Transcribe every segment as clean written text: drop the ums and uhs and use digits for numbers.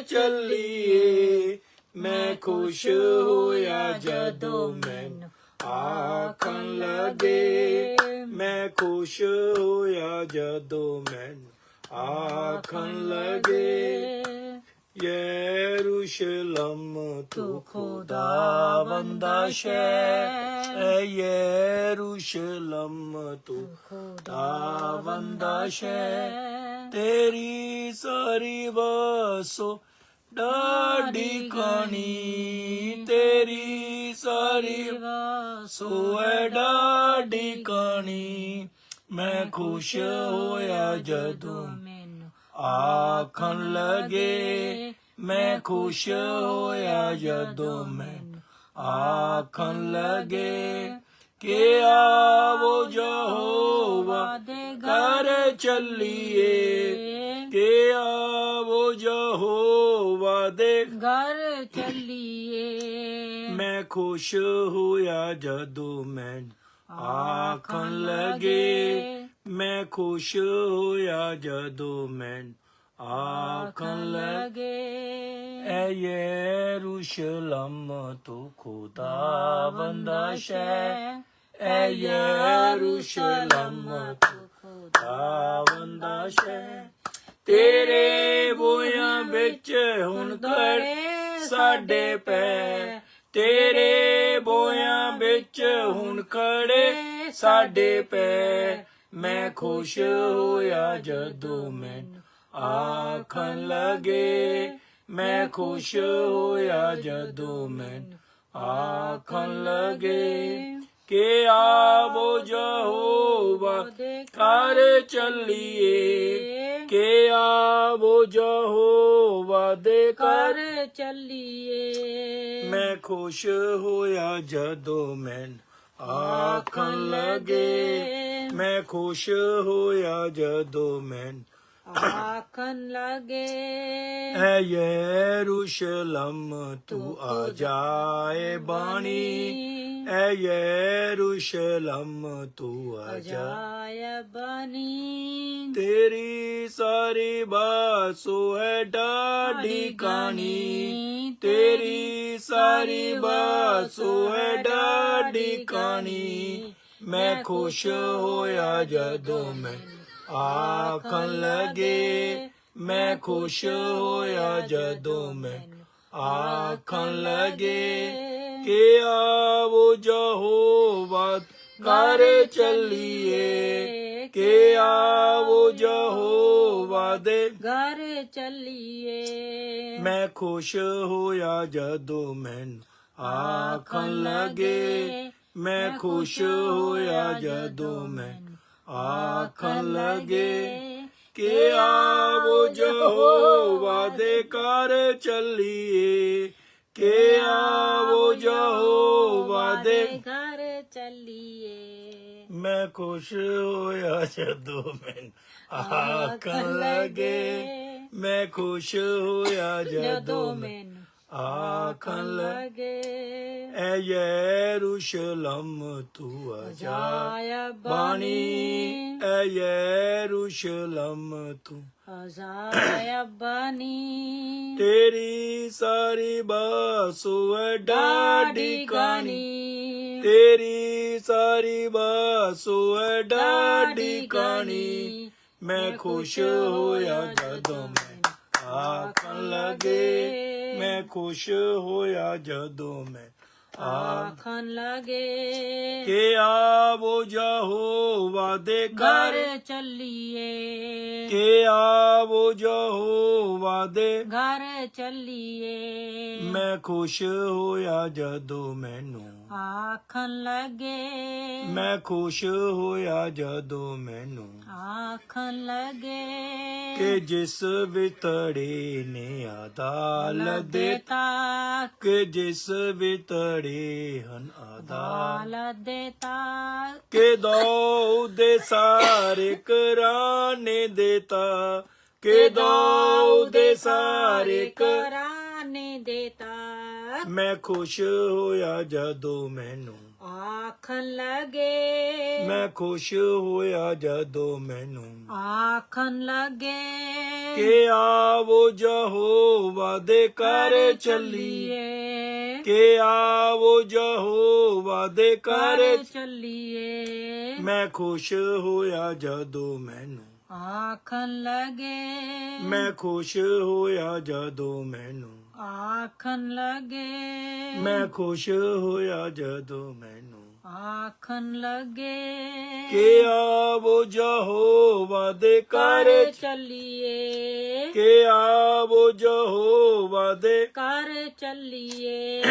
ਚੱਲੀਏ। ਮੈਂ ਖੁਸ਼ ਹੋਇਆ ਜਦੋਂ ਮੈਨੂੰ ਆਖਣ ਲੱਗੇ, ਮੈਂ ਖੁਸ਼ ਹੋਇਆ ਜਦੋਂ ਮੈਨੂੰ ਆਖਣ ਲੱਗੇ। ਯਰੂਸ਼ਲਮ ਤੂੰ ਖੁਦਾਵੰਦ ਦਾ ਸ਼ਹਿਰ, ਐ ਯਰੂਸ਼ਲਮ ਤੂੰ ਖੁਦਾਵੰਦ ਦਾ ਸ਼ਹਿਰ। ਤੇਰੀ ਸਾਰੀ ਵਾਸੋ ਡਾਢੀ ਕਾਣੀ, ਤੇਰੀ ਸਾਰੀ ਵਾਸੋ ਐ ਡਾਢੀ ਕਾਣੀ। ਮੈਂ ਖੁਸ਼ ਹੋਇਆ ਜਦੋਂ ਮੈਨੂੰ ਆਖਣ ਲੱਗੇ, ਮੈਂ ਖੁਸ਼ ਹੋਇਆ ਜਦੋਂ ਮੈਨੂੰ ਆਖਣ ਲੱਗੇ। ਕਿ ਆਵੋ ਯਹੋਵਾ ਦੇ ਘਰ ਚੱਲੀਏ, ਕਿ ਆਵੋ ਯਹੋਵਾ ਦੇ ਘਰ ਚੱਲੀਏ। ਮੈਂ ਖੁਸ਼ ਹੋਇਆ ਜਦੋਂ ਮੈਨੂੰ ਆਖਣ ਲੱਗੇ, ਮੈਂ ਖੁਸ਼ ਹੋਇਆ ਜਦੋਂ ਮੈਨੂੰ ਆਖਣ ਲੱਗੇ। ਐ ਯਰੂਸ਼ਲਮ ਤੂੰ ਖੁਦਾਵੰਦ ਦਾ ਸ਼ਹਿਰ, ਐ ਯਰੂਸ਼ਲਮ ਤੂੰ ਖੁਦਾਵੰਦ ਦਾ ਸ਼ਹਿਰ। ਤੇਰੇ ਬੋਇਆਂ ਵਿੱਚ ਹੁਣ ਖੜੇ ਸਾਡੇ ਪੈਰ, ਤੇਰੇ ਬੋਇਆਂ ਵਿੱਚ ਹੁਣ ਖੜੇ ਸਾਡੇ ਪੈਰ। ਮੈਂ ਖੁਸ਼ ਹੋਇਆ ਜਦੋਂ ਮੈਨੂੰ ਆਖਣ ਲੱਗੇ, ਮੈਂ ਖੁਸ਼ ਹੋਇਆ ਜਦੋਂ ਮੈਨੂੰ ਆਖਣ ਲੱਗੇ। ਕਿ ਆਵੋ ਯਹੋਵਾ ਦੇ ਘਰ ਚੱਲੀਏ, ਕਿ ਆਵੋ ਯਹੋਵਾ ਦੇ ਘਰ ਚੱਲੀਏ। ਮੈਂ ਖੁਸ਼ ਹੋਇਆ ਜਦੋਂ ਮੈਨੂੰ ਆਖਣ ਲੱਗੇ, ਮੈਂ ਖੁਸ਼ ਹੋਇਆ ਜਦੋਂ ਮੈਨੂੰ ਆਖਣ ਲੱਗੇ। ਐ ਯਰੂਸ਼ਲਮ ਤੂੰ ਆ ਜਾਏ ਬਾਣੀ, ਐ ਯਰੂਸ਼ਲਮ ਤੂੰ ਆ ਜਾਏ ਬਾਣੀ। ਤੇਰੀ ਸਾਰੀ ਬਾਸੋ ਹੈ ਡਾਢੀ ਕਾਣੀ, ਤੇਰੀ ਸਾਰੀ ਬਾਸੋ ਹੈ ਡਾਢੀ ਕਾਣੀ। ਮੈਂ ਖੁਸ਼ ਹੋਇਆ ਜਦੋਂ ਮੈਂ ਆਖਣ ਲੱਗੇ, ਮੈਂ ਖੁਸ਼ ਹੋਇਆ ਜਦੋਂ ਮੈਂ ਆਖਣ ਲੱਗੇ। ਕਿ ਆਵੋ ਯਹੋਵਾ ਘਰ ਚੱਲੀਏ, ਕਿ ਆਵੋ ਯਹੋਵਾ ਦੇ ਘਰ ਚੱਲੀਏ। ਮੈਂ ਖੁਸ਼ ਹੋਇਆ ਜਦੋਂ ਮੈਨੂੰ ਆਖਣ ਲੱਗੇ, ਮੈਂ ਖੁਸ਼ ਹੋਇਆ ਜਦੋਂ ਮੈਨੂੰ ਆਖਣ ਲੱਗੇ। ਕਿ ਆਵੋ ਯਹੋਵਾ ਦੇ ਘਰ ਚੱਲੀਏ, ਕਿ ਆਵੋ ਯਹੋਵਾ ਦੇ ਘਰ ਚੱਲੀਏ। ਮੈਂ ਖੁਸ਼ ਹੋਇਆ ਜਦੋਂ ਮੈਨੂੰ ਆਖਣ ਲੱਗੇ, ਮੈਂ ਖੁਸ਼ ਹੋਇਆ ਜਦੋਂ ਮੈਨੂੰ ਆਖਣ ਲੱਗੇ। ਐ ਯਰੂਸ਼ਲਮ ਤੂੰ ਆ ਜਾ ਬਾਣੀ, ਐ ਯਰੂਸ਼ਲਮ ਤੂੰ ਆ ਬਾਣੀ। ਤੇਰੀ ਸਾਰੀ ਬਾਸੋ ਹੈ ਡਾਢੀ ਕਾਣੀ, ਤੇਰੀ ਸਾਰੀ ਬਾਸੋ ਹੈ ਡਾਢੀ ਕਾਣੀ। ਮੈਂ ਖੁਸ਼ ਹੋਇਆ ਜਦੋਂ ਮੈਂ ਆਖਣ ਲੱਗੇ, ਮੈਂ ਖੁਸ਼ ਹੋਇਆ ਜਦੋਂ ਮੈਂ ਆਖਣ ਲੱਗੇ। ਕਿ ਆਵੋ ਯਹੋਵਾ ਦੇ ਘਰ ਚੱਲੀਏ, ਕਿ ਆਵੋ ਯਹੋਵਾ ਦੇ ਘਰ ਚੱਲੀਏ। ਮੈਂ ਖੁਸ਼ ਹੋਇਆ ਜਦੋਂ ਮੈਨੂੰ ਆਖਣ ਲੱਗੇ, ਮੈਂ ਖੁਸ਼ ਹੋਇਆ ਜਦੋਂ ਮੈਨੂੰ ਆਖਣ ਲੱਗੇ। ਕਿ ਜਿਸ ਵਿਤੜੇ ਨੇ ਅਦਾਲਤ ਦਿੱਤਾ, ਕਿ ਜਿਸ ਵਿਤੜੇ ਹਨ ਅਦਾਲਤ ਦਿੱਤਾ। ਕਿ ਦਾਊਦ ਦੇ ਸਾਰੇ ਘਰਾਣੇ ਦੇਤਾ, ਕਿ ਦਾਊਦ ਦੇ ਸਾਰੇ ਘਰਾਣੇ ਨੇ ਦੇਤਾ ਮੈਂ ਖੁਸ਼ ਹੋਇਆ ਜਦੋਂ ਮੈਨੂੰ ਆਖਣ ਲਗੇ ਮੈਂ ਖੁਸ਼ ਹੋਇਆ ਜਦੋਂ ਮੈਨੂੰ ਆਖਣ ਲਗੇ ਕਿ ਆਵੋ ਯਹੋਵਾ ਦੇ ਘਰ ਚੱਲੀਏ ਕਿ ਆਵੋ ਯਹੋਵਾ ਦੇ ਘਰ ਚੱਲੀਏ ਮੈਂ ਖੁਸ਼ ਹੋਇਆ ਜਦੋਂ ਮੈਨੂੰ ਆਖਣ ਲਗੇ ਮੈਂ ਖੁਸ਼ ਹੋਇਆ ਜਦੋਂ ਮੈਨੂੰ ਆਖਣ ਲਗੇ ਮੈਂ ਖੁਸ਼ ਹੋਇਆ ਜਦੋਂ ਮੈਨੂੰ ਆਖਣ ਲਗੇ ਕਿ ਆਵੋ ਯਹੋਵਾ ਦੇ ਘਰ ਚੱਲੀਏ ਕਿ ਆਵੋ ਯਹੋਵਾ ਦੇ ਕਰ ਚੱਲੀਏ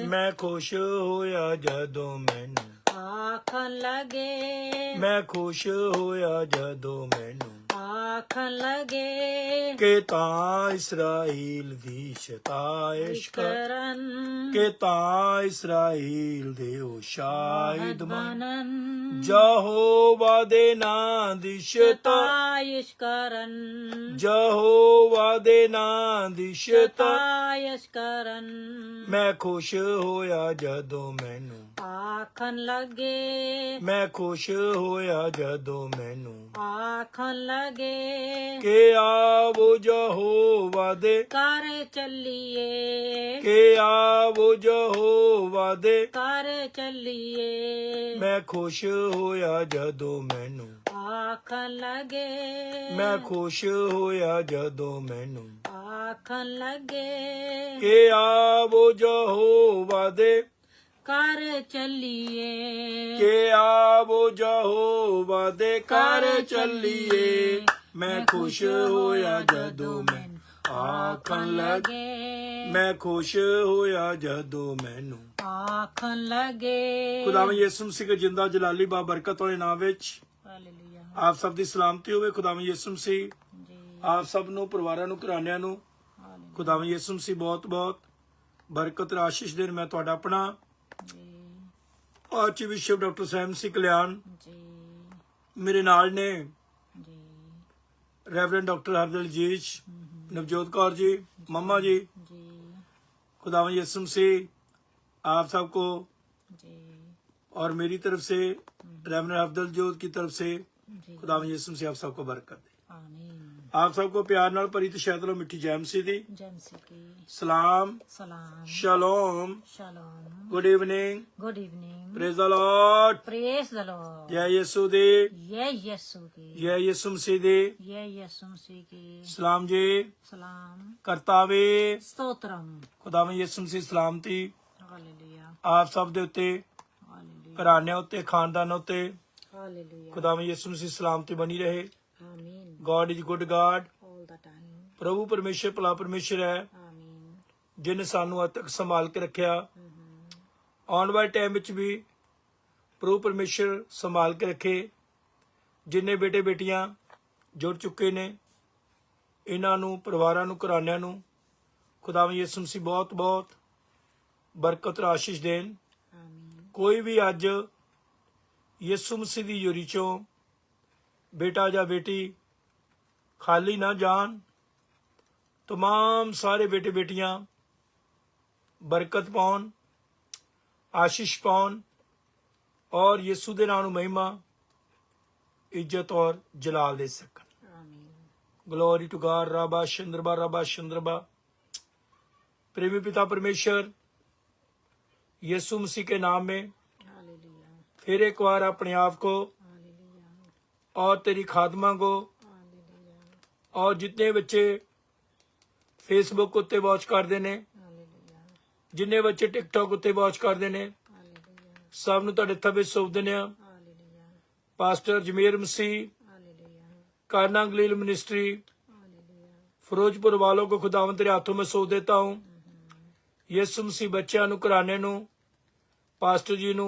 ਮੈਂ ਖੁਸ਼ ਹੋਇਆ ਜਦੋਂ ਮੈਨੂੰ ਆਖਣ ਲਗੇ ਮੈਂ ਖੁਸ਼ ਹੋਇਆ ਜਦੋਂ ਮੈਨੂੰ ਆਖਣ ਲਗੇ ਕਿ ਤਾਂ ਇਸਰਾਈਲ ਦੀ ਸ਼ਤਾਇਸ਼ ਕਰਨ ਕਿ ਤਾਂ ਇਸਰਾਈਲ ਦੇ ਉਹ ਸ਼ਾਹਿਦ ਬਣ ਬਨਨ ਯਹੋਵਾ ਦੇ ਨਾਂ ਦੀ ਤਾਇਸ਼ ਕਰਨ ਯਹੋਵਾ ਦੇ ਨਾਂ ਦੀ ਤਾਇਸ਼ ਕਰਨ ਮੈਂ ਖੁਸ਼ ਹੋਇਆ ਜਦੋਂ ਮੈਨੂੰ ਆਖਣ ਲਗੇ ਮੈਂ ਖੁਸ਼ ਹੋਇਆ ਜਦੋਂ ਮੈਨੂੰ ਆਖਣ ਲਗੇ ਕਿ ਆਵੋ ਯਹੋਵਾ ਦੇ ਕਰ ਚੱਲੀਏ ਕਿ ਆਵੋ ਯਹੋਵਾ ਦੇ ਕਰ ਚੱਲੀਏ ਮੈਂ ਖੁਸ਼ ਹੋਇਆ ਜਦੋਂ ਮੈਨੂੰ ਆਖਣ ਲਗੇ ਮੈਂ ਖੁਸ਼ ਹੋਇਆ ਜਦੋਂ ਮੈਨੂੰ ਆਖਣ ਲਗੇ ਕਿ ਆਵੋ ਯਹੋਵਾ ਦੇ ਕਰ ਚੱਲੀਏ ਕਿ ਆਵੋ ਯਹੋਵਾ ਦੇ ਘਰ ਚੱਲੀਏ ਮੈਂ ਖੁਸ਼ ਹੋਇਆ ਜਦੋਂ ਮੈਂ ਆਖਣ ਲੱਗੇ ਮੈਂ ਖੁਸ਼ ਹੋਇਆ ਜਦੋਂ ਮੈਨੂੰ ਆਖਣ ਲਗੇ ਖੁਦਾਵੰਦ ਯਿਸੂ ਮਸੀਹ ਦੇ ਜਿੰਦਾ ਜਲਾਲੀ ਬਾਬਰਕਤ ਵਾਲੇ ਨਾਮ ਵਿੱਚ ਹਾਲੇਲੂਇਆ ਆਪ ਸਭ ਦੀ ਸਲਾਮਤੀ ਹੋਵੇ। ਖੁਦਾਵੰਦ ਯਿਸੂ ਮਸੀਹ ਜੀ ਆਪ ਸਭ ਨੂੰ, ਪਰਿਵਾਰਾਂ ਨੂੰ, ਘਰਾਣਿਆਂ ਨੂੰ ਹਾਲੇਲੂਇਆ ਖੁਦਾਵੰਦ ਯਿਸੂ ਮਸੀਹ ਬਹੁਤ ਬਹੁਤ ਬਰਕਤ ਤੇ ਆਸ਼ੀਸ਼ ਦੇਣ। ਮੈਂ ਤੁਹਾਡਾ ਆਪਣਾ ਜੀ ਆਰਚ ਬਿਸ਼ਪ ਡਾਕਟਰ ਸੈਮ ਸੀ ਕਲਿਆਣ, ਜੀ ਮੇਰੇ ਨਾਲ ਨੇ ਜੀ ਰੈਵਰੈਂਡ ਡਾਕਟਰ ਹਰਦਲ ਜੀਜ, ਨਵਜੋਤ ਕੌਰ जी, मम्मा जी। जी खुदावंद यीशु मसीह आप सबको जी और मेरी तरफ से रेवरेंड हरदल जोत की तरफ से जी खुदावंद यीशु मसीह आप सबको बरकत दे। आमीन। आप सबको प्यार नाल भरी ते शैतान मिठी जय मसीह दी जैमसी की सलाम सलाम शलोम शालोम good evening good evening praise the lord. Praise the lord जय यीशु दी ये यीशु की जय यीशु मसीह दी ये यीशु मसीह की सलाम जी सलाम करतावे स्तोत्रम खुदावंद यीशु मसीह सलामती हालेलुया आप सब दे उत्ते, हालेलुया घराणिਆਂ ਉੱਤੇ, ਖਾਨਦਾਨਾਂ ਉੱਤੇ हालेलुया खुदावंद यीशु मसीह सलामती बनी रहे। आमीन God is good God. All the time प्रभु परमेश्वर भला परमेश्वर है आमीन। जिन्हें सानू अज तक संभाल के रखा। आने वाले टाइम ਵਿੱਚ भी प्रभु परमेश्वर संभाल के रखे। जिन्हें बेटे बेटियां जुड़ चुके ने इन्हां नू, परिवारां नू, घराणिਆਂ ਨੂੰ खुदावंद यीशु मसीह बहुत बहुत बरकत और आशीष देन। आमीन कोई भी अज यीशु मसीह ਦੀ ਯੂਰੀ ਚੋਂ बेटा या बेटी खाली ना जान। तमाम सारे बेटे बेटियां बरकत पाउन, आशीष पाउन और यीशु दे नाम नू महिमा, इज्जत और जलाल दे सकन। आमीन ग्लोरी टू गॉड। रबा चंद्रबा। प्रेमी पिता परमेश्वर यीशु मसीह के नाम में हालेलुया फिर एक बार अपने आप को हालेलुया और तेरी खादमा को हालेलुया और जितने बच्चे फेसबुक उत्ते वॉच करते ने, हालेलुया जिन्ने बच्चे टिकटॉक उत्ते वॉच करते ने, हालेलुया सब नू तुहाडे हत्थां विच सौंप दिंदे आ। हालेलुया पास्टर जमीर मसीह, हालेलुया कारना गलील मिनिस्ट्री, हालेलुया फिरोजपुर वालों को खुदावंद तेरे हाथों में सौंप देता हूँ। यीशु मसीह बच्चों नू, घराने नू, पास्टर जी नू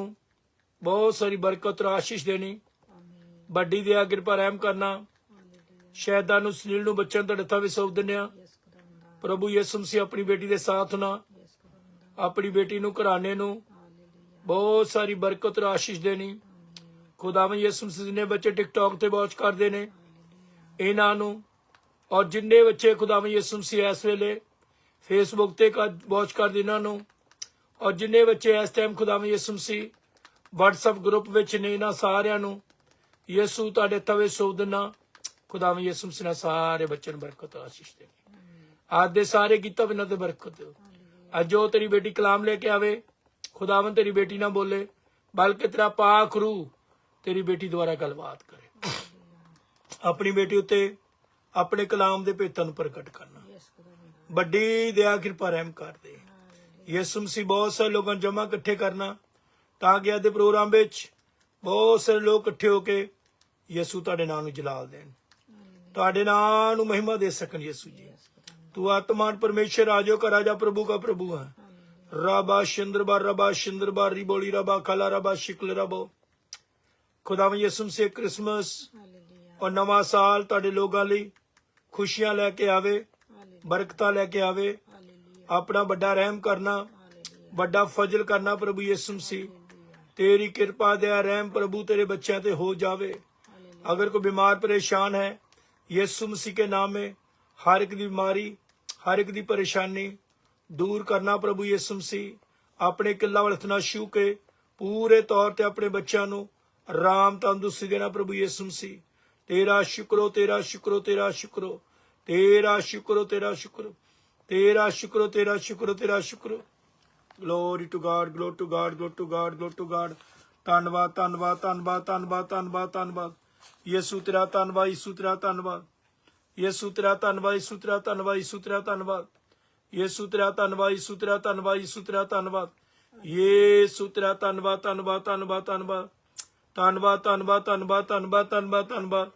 बहुत सारी बरकत और आशीष देनी। आमीन बड़ी दया कृपा रहम करना। हालेलुया शैतान नू, सलील नू बच्चों तुहाडे हत्थां विच सौंप दिंदे आ। यस खुदावंदा प्रभु यीशु मसीह अपनी बेटी दे साथ ना, यस खुदावंदा अपनी बेटी नू, घराने नू हालेलुया बहुत सारी बरकत और आशीष देनी। खुदावंद यीशु मसीह जिन्ने बच्चे टिकटॉक ते वॉच करते ने इन्हां नू और जिन्ने बच्चे खुदावंद यीशु मसीह इस वेले ਫੇਸਬੁੱਕ ਤੇ ਵਾਚ ਕਰਦੇ ਇਹਨਾਂ ਨੂੰ, ਔਰ ਜਿੰਨੇ ਬੱਚੇ ਇਸ ਟਾਈਮ ਖੁਦਾਵੰਦ ਯਿਸੂ ਮਸੀਹ WhatsApp ਗਰੁੱਪ ਵਿੱਚ ਨੇ, ਇਹਨਾਂ ਸਾਰਿਆਂ ਨੂੰ ਯਿਸੂ ਤੁਹਾਡੇ ਤਵੇ ਸੌਂਪ ਦਿੰਦਾ। ਖੁਦਾਵੰਦ ਯਿਸੂ ਮਸੀਹ ਨਾਲ ਸਾਰੇ ਬੱਚਿਆਂ ਨੂੰ ਬਰਕਤ ਆਸ਼ੀਸ਼ ਦੇ। ਅੱਜ ਦੇ ਸਾਰੇ ਗੀਤਾਂ ਬਿਨਾਂ ਤੇ ਬਰਕਤ ਦਿਓ। ਅੱਜ ਜੋ ਤੇਰੀ ਬੇਟੀ ਕਲਾਮ ਲੈ ਕੇ ਆਵੇ, ਖੁਦਾਵੰਦ ਤੇਰੀ ਬੇਟੀ ਨਾ ਬੋਲੇ, ਬਲਕਿ ਤੇਰਾ ਪਾਕ ਰੂਹ ਤੇਰੀ ਬੇਟੀ ਦੁਆਰਾ ਗੱਲਬਾਤ ਕਰੇ। ਆਪਣੀ ਬੇਟੀ ਉੱਤੇ ਆਪਣੇ ਕਲਾਮ ਦੇ ਭੇਤਾਂ ਨੂੰ ਪ੍ਰਗਟ ਕਰਨਾ। ਵੱਡੀ ਦਇਆ ਕਿਰਪਾ ਰਹਿਮ ਕਰ ਦੇ। ਯਿਸੂ ਮਸੀਹ ਬਹੁਤ ਸਾਰੇ ਲੋਕਾਂ ਨੂੰ ਜਮ੍ਹਾਂ ਇਕੱਠੇ ਕਰਨਾ, ਤਾਂ ਕਿ ਅੱਜ ਦੇ ਪ੍ਰੋਗਰਾਮ ਵਿੱਚ ਬਹੁਤ ਸਾਰੇ ਲੋਕ ਇਕੱਠੇ ਹੋ ਕੇ ਯਿਸੂ ਤੁਹਾਡੇ ਨਾਮ ਨੂੰ ਜਲਾਲ ਦੇਣ, ਤੁਹਾਡੇ ਨਾਮ ਨੂੰ ਮਹਿਮਾ ਦੇ ਸਕਣ। ਯਿਸੂ ਜੀ तू आत्मान परमेश्वर राजो का राजा प्रभु का प्रभु है। रबा शिंद्रबार रिबोली रबा खाला रबा शिकल रबो। खुदावंद यीशु से क्रिसमस और नवा साल ਤੁਹਾਡੇ ਲੋਕਾਂ ਲਈ ਖੁਸ਼ੀਆਂ ਲੈ ਕੇ ਆਵੇ, ਬਰਕਤਾਂ ਲੈ ਕੇ ਆਵੇ। ਆਪਣਾ ਵੱਡਾ ਰਹਿਮ ਕਰਨਾ, ਵੱਡਾ ਫਜ਼ਲ ਕਰਨਾ ਪ੍ਰਭੂ ਯਿਸੂ ਮਸੀਹ। तेरी कृपा दया रहम प्रभु तेरे बच्चों ते हो जावे। अगर कोई बीमार परेशान है, यीशु मसीह के नाम में हर एक दी बीमारी, हर एक दी परेशानी दूर करना प्रभु यीशु मसीह। अपने किला वलथना छू के पूरे तौर ते अपने बच्चों को आराम तंदुरुस्ती देना प्रभु यीशु मसीह। तेरा शुक्रो तेरा शुक्रो तेरा शुक्रो तेरा शुक्रो तेरा शुक्रो तेरा शुक्रो तेरा शुक्रो तेरा Syukuro. Glory to God, glory to God, glory to God, glory to God। ਧੰਨਵਾਦ ਧੰਨਵਾਦ ਧੰਨਵਾਦ ਧੰਨਵਾਦ ਧੰਨਵਾਦ ਧੰਨਵਾਦ ਯਿਸੂ ਤੇਰਾ ਧੰਨਵਾਦ, ਯਿਸੂ ਤੇਰਾ ਧੰਨਵਾਦ, ਯਿਸੂ ਤੇਰਾ ਧੰਨਵਾਦ, ਯਿਸੂ ਤੇਰਾ ਧੰਨਵਾਦ, ਯਿਸੂ ਤੇਰਾ ਧੰਨਵਾਦ, ਯਿਸੂ ਤੇਰਾ ਧੰਨਵਾਦ, ਯਿਸੂ ਤੇਰਾ ਧੰਨਵਾਦ, ਯਿਸੂ ਤੇਰਾ ਧੰਨਵਾਦ, ਯਿਸੂ ਤੇਰਾ ਧੰਨਵਾਦ ਧੰਨਵਾਦ ਧੰਨਵਾਦ ਧੰਨਵਾਦ ਧੰਨਵਾਦ ਧੰਨਵਾਦ ਧੰਨਵਾਦ ਧੰਨਵਾਦ ਧੰਨਵਾਦ ਧੰਨਵਾਦ।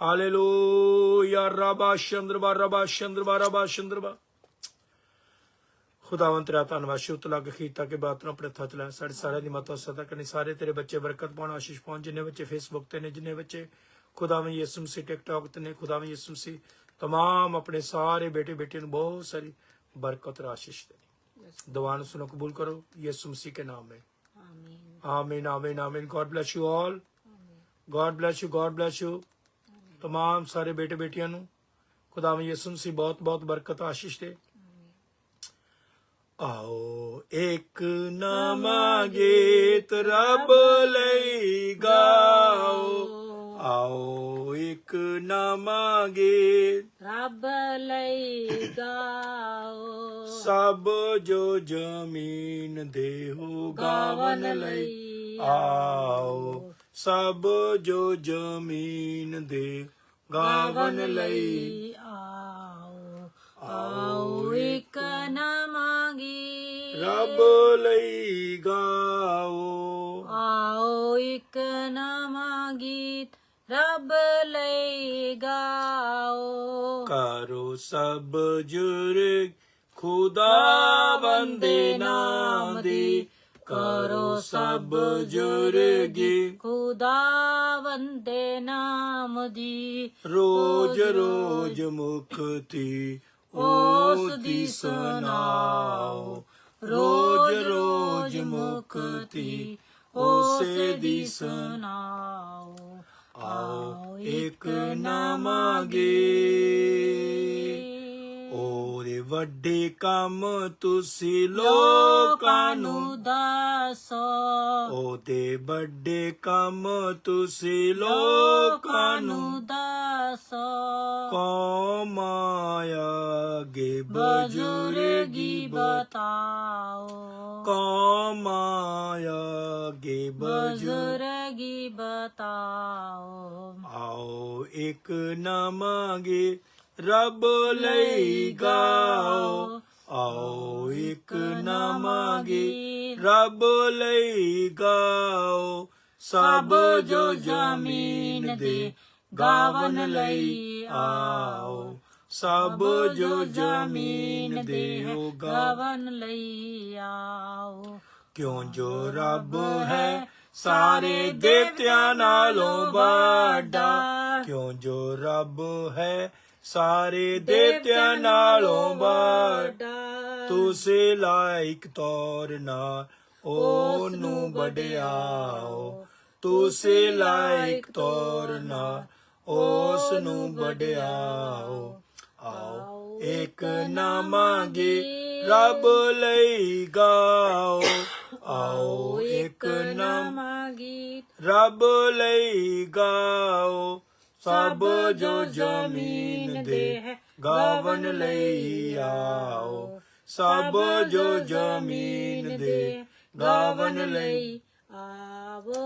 ਹਾਲੇਲੂਇਆ ਰਬਾ ਸ਼ੰਦਰਬਾ ਰਬਾ ਸ਼ੰਦਰਬਾ ਰਬਾ ਸ਼ੰਦਰਬਾ। खुदावंत तेरा धन्नवाद शुत लग खीता के बात अपने हथा च लै। साढ़े सारे की मत सदा करनी, सारे तेरे बच्चे बरकत पाउन आशीष पाउन। जिन्हें बच्चे फेसबुक ते ने, जिन्हें बच्चे खुदावंत यीशु मसीह टिकटॉक ते ने, खुदावंत यीशु मसीह तमाम अपने सारे बेटे बेटियों को बहुत सारी बरकत और आशीष दे। दुआ नूं सुनो कबूल करो यीशु मसीह के नाम में। आमीन आमीन आमीन। God bless you all, God bless you, God bless you. तमाम सारे बेटे बेटियों को खुदावंत यीशु मसीह बहुत बहुत बरकत आशीष दे। आओ एक नवां गीत रब लई गाओ, आओ एक नवां गीत रब लई गाओ। सब जो जमीन दे हो गावन लई आओ, सब जो जमीन दे गावन लई आओ। आओ एक नवां गीत रब लई गाओ, आओ एक नवां गीत रब लई गाओ। करो सब जुर्ग खुदा बंदे नाम दी, करो सब जुर्गी खुदा वंदे नाम दी। रोज रोज मुक्ति उस दी सुनाओ, रोज रोज मुक्ति उस दी सुनाओ। आओ एक नवां गीत। ओरे वड्डे काम तुसी लोकां नूं दसो, ओदे वड्डे काम तुसी लोकां नूं दसो। कौम आगे बुजुर्गी बताओ, कौम आगे बुजुर्गी बताओ। आओ एक नवां गीत रब लई गाओ, आओ एक नवां गीत रब लई गाओ। सब जो जमीन दे गावन लई आओ, सब जो जमीन दे हो गावन लई आओ। क्यों जो रब है सारे देवतियां नालों बड़ा, क्यों जो रब है सारे देवतियां नालों बड़ा। तुसे लायक तौर नाल ओनू बड़ियाओ, तुसे लायक तौर नाल उस नू बड़ियाओ। आओ ਇੱਕ ਨਾ ਮੰਗੇ ਰੱਬ ਲਈ ਗਾਓ ਆਓ ਇੱਕ ਨਾ ਮਾਗੀ ਰੱਬ ਲਈ ਗਾਓ ਸਭ ਜੋ ਜ਼ਮੀਨ ਦੇ ਹੈ ਗਾਵਨ ਲਈ ਆਓ ਸਭ ਜੋ ਜ਼ਮੀਨ ਦੇ ਗਾਵਨ ਲਈ ਆਵੋ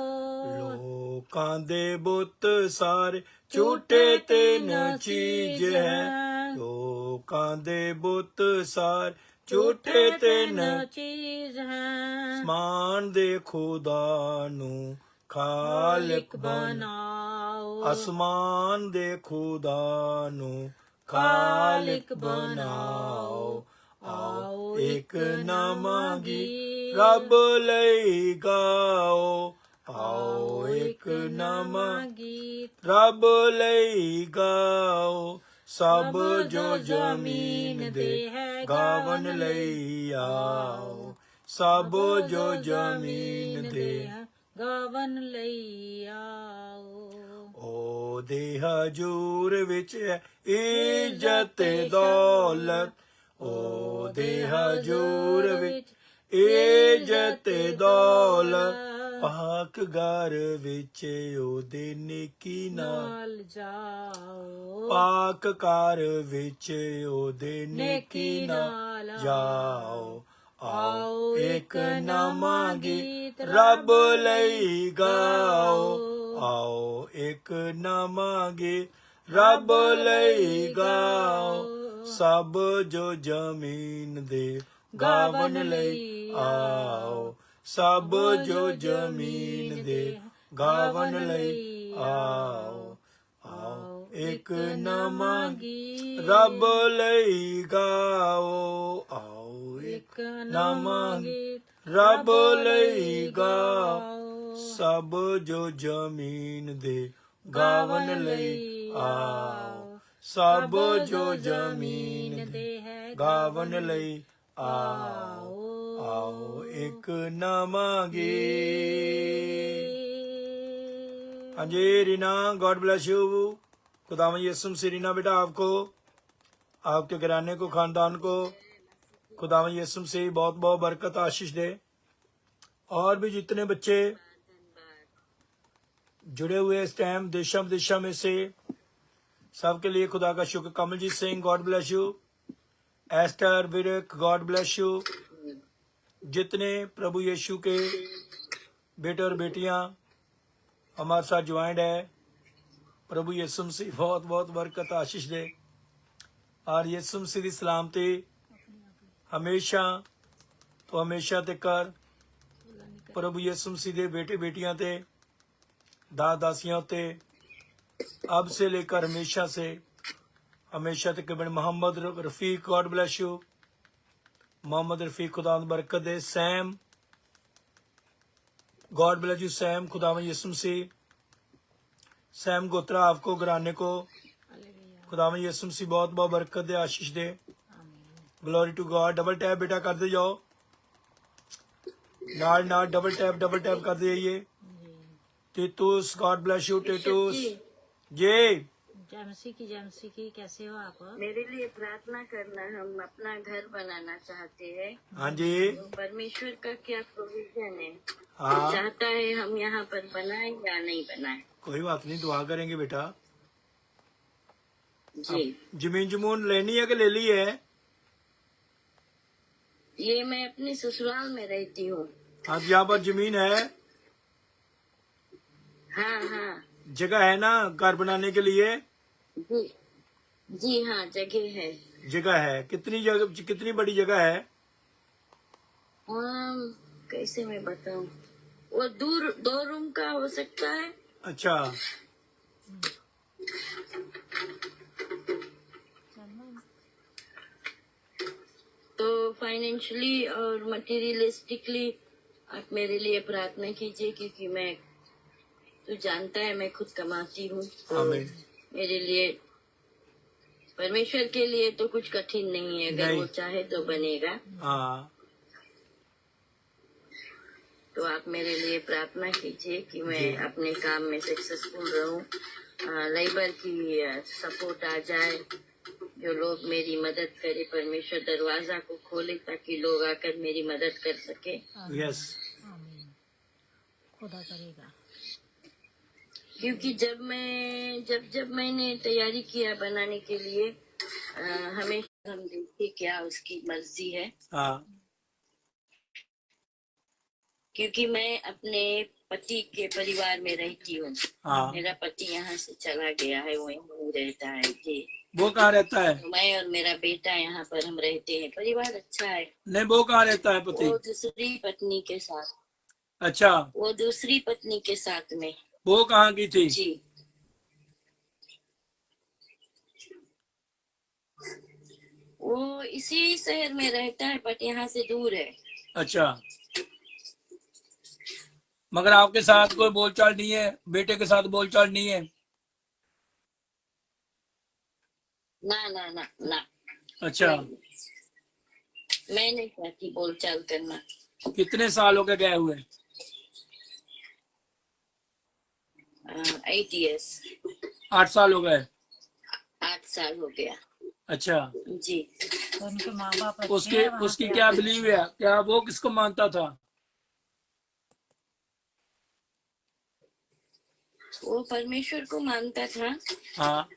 ਲੋਕਾਂ ਦੇ ਬੁੱਤ ਸਾਰੇ ਝੂਠੇ ਤੇ ਨ ਚੀਜ਼ ਹੈ ਲੋਕਾਂ ਦੇ ਬੁੱਤ ਸਾਰੇ ਝੂਠੇ ਤੇ ਨ ਚੀਜ਼ ਹੈ ਅਸਮਾਨ ਦੇ ਖੁਦਾ ਨੂੰ ਖਾਲਿਕ ਬਣਾਓ ਅਸਮਾਨ ਦੇ ਖੁਦਾ ਨੂੰ ਖਾਲਿਕ ਬਣਾਓ ਆਓ ਇੱਕ ਨਾ ਮੰਗੀ ਰੱਬ ਲਈ ਗਾਓ ਆਓ ਇੱਕ ਨਾ ਮੰਗੀ ਰੱਬ ਲਈ ਗਾਓ ਸਭ ਜੋ ਜ਼ਮੀਨ ਦੇ ਗਾਵਨ ਲਈ ਆਓ ਸਭ ਜੋ ਜ਼ਮੀਨ ਦੇ ਗਾਵਨ ਲਈ ਆਓ ਉਹਦੇ ਹਜੂਰ ਵਿੱਚ ਹੈ ਇੱਜ਼ਤ ਦੌਲਤ ਉਹਦੇ ਹਜੂਰ ਵਿੱਚ ਇੱਜ਼ਤ ਦੌਲਤ ਪਾਕ ਘਰ ਵਿੱਚ ਉਹਦੇ ਨੇਕੀ ਨਾਲ ਜਾਓ ਪਾਕ ਘਰ ਵਿੱਚ ਉਹਦੇ ਨੇਕੀ ਨਾਲ ਜਾਓ ਆਓ ਇੱਕ ਨਾ ਮੰਗੀ ਰੱਬ ਲਈ ਗਾਓ ਆਓ ਇੱਕ ਨਾ ਮੰਗੇ ਰੱਬ ਲਈ ਗਾਓ ਸਭ ਜੋ ਜ਼ਮੀਨ ਦੇ ਗਾਵਨ ਲਈ ਆਓ ਸਭ ਜੋ ਜ਼ਮੀਨ ਦੇ ਗਾਵਨ ਲਈ ਆਓ ਆਓ ਇੱਕ ਨਾ ਮੰਗੀ ਰੱਬ ਲਈ ਗਾਓ ਆਓ ਇੱਕ ਨਾ ਮੰਗੀ ਰੱਬ ਲਈ ਗਾਓ ਸਭ ਜੋ ਜ਼ਮੀਨ ਦੇ ਗਾਵਨ ਲਈ ਆਓ ਸਭ ਜੋ ਜ਼ਮੀਨ ਦੇ ਗਾਵਨ ਲਈ ਆਓ ਆਓ ਇੱਕ ਨਾ ਮੰਗੇ ਹਾਂਜੀ रीना गॉड ब्लेस यू खुदावंद यीशु मसीह रीना बेटा आपको आपके घराने को खानदान को खुदावंद यीशु मसीह बहुत बहुत बरकत आशीष दे और भी जितने बच्चे जुड़े हुए इस टाइम देशा विदेशा में से सबके लिए खुदा का शुक्र Kamaljeet Singh God bless you Esther Virk God bless you जितने प्रभु यीशु के बेटे और बेटियां हमारे साथ ज्वाइंट है प्रभु यीशु मसीह बहुत बहुत बरकत आशीष दे और यीशु मसीह की सलामती हमेशा तो हमेशा तक प्रभु यीशु मसीह के बेटे बेटियां ते दास दासियां ते अब से लेकर हमेशा तक बन Mohammad Rafiq God bless you Mohammad Rafiq खुदा बरकत दे Sam God bless you Sam खुदावंद यीशु मसीह सैम गोत्रा आपको घराने को खुदावंद यीशु मसीह बहुत बहुत बरकत दे आशीष दे glory to God double tap बेटा करते जाओ नाल नाल डबल टैप करते जाइए Titus God bless you Titus ji जमसी की कैसे हो आप मेरे लिए प्रार्थना करना हम अपना घर बनाना चाहते हैं हाँ जी तो परमेश्वर का क्या प्रोविजन है हाँ चाहता है हम यहाँ पर बनाए या नहीं बनाए कोई बात नहीं दुआ करेंगे बेटा जी जमीन जमून लेनी है कि ले ली है ये मैं अपने ससुराल में रहती हूँ हाँ यहाँ पर जमीन है हाँ हाँ जगह है ना घर बनाने के लिए जी जी हाँ जगह है जगह है कितनी बड़ी जगह है कैसे मैं बताऊँ वो दूर 2 रूम का हो सकता है अच्छा तो फाइनेंशियली और मटेरियलिस्टिकली आप मेरे लिए प्रार्थना कीजिए क्योंकि मैं तो जानता है मैं खुद कमाती हूँ तो आमीन मेरे लिए परमेश्वर के लिए तो कुछ कठिन नहीं है अगर नहीं। वो चाहे तो बनेगा हाँ तो आप मेरे लिए प्रार्थना कीजिए कि मैं जी। अपने काम में सक्सेसफुल रहूं लेबर की सपोर्ट आ जाए जो लोग मेरी मदद करे, परमेश्वर दरवाजा को खोले ताकि लोग आकर मेरी मदद कर सके। यस, आमीन। खुदा करेगा। क्योंकि जब मैंने तैयारी किया बनाने के लिए, हमेशा हम देखते क्या उसकी मर्जी है। हाँ, क्योंकि मैं अपने पति के परिवार में रहती हूँ। हाँ। मेरा पति यहाँ से चला गया है, वहीं नहीं रहता है जी। वो कहाँ रहता है? मैं और मेरा बेटा यहाँ पर हम रहते हैं। परिवार अच्छा है। नहीं, वो कहाँ रहता है पति? वो दूसरी पत्नी के साथ। अच्छा, वो दूसरी पत्नी के साथ में। वो कहाँ की थी? जी, वो इसी शहर में रहता है बट यहाँ से दूर है। अच्छा, मगर आपके साथ कोई बोलचाल नहीं है? बेटे के साथ बोलचाल नहीं है? ना ना ना ना। अच्छा, मैं नहीं चाहती बोलचाल करना। कितने साल हो गए गए हुए? 8 years। 8 साल हो गए। 8 साल हो गया। अच्छा, जी। तो उनके माँ बाप अच्छे उसकी हैं वहाँ उसकी पे क्या आपके? बिलीव है? क्या वो किसको मानता था? वो परमेश्वर को मानता था हाँ,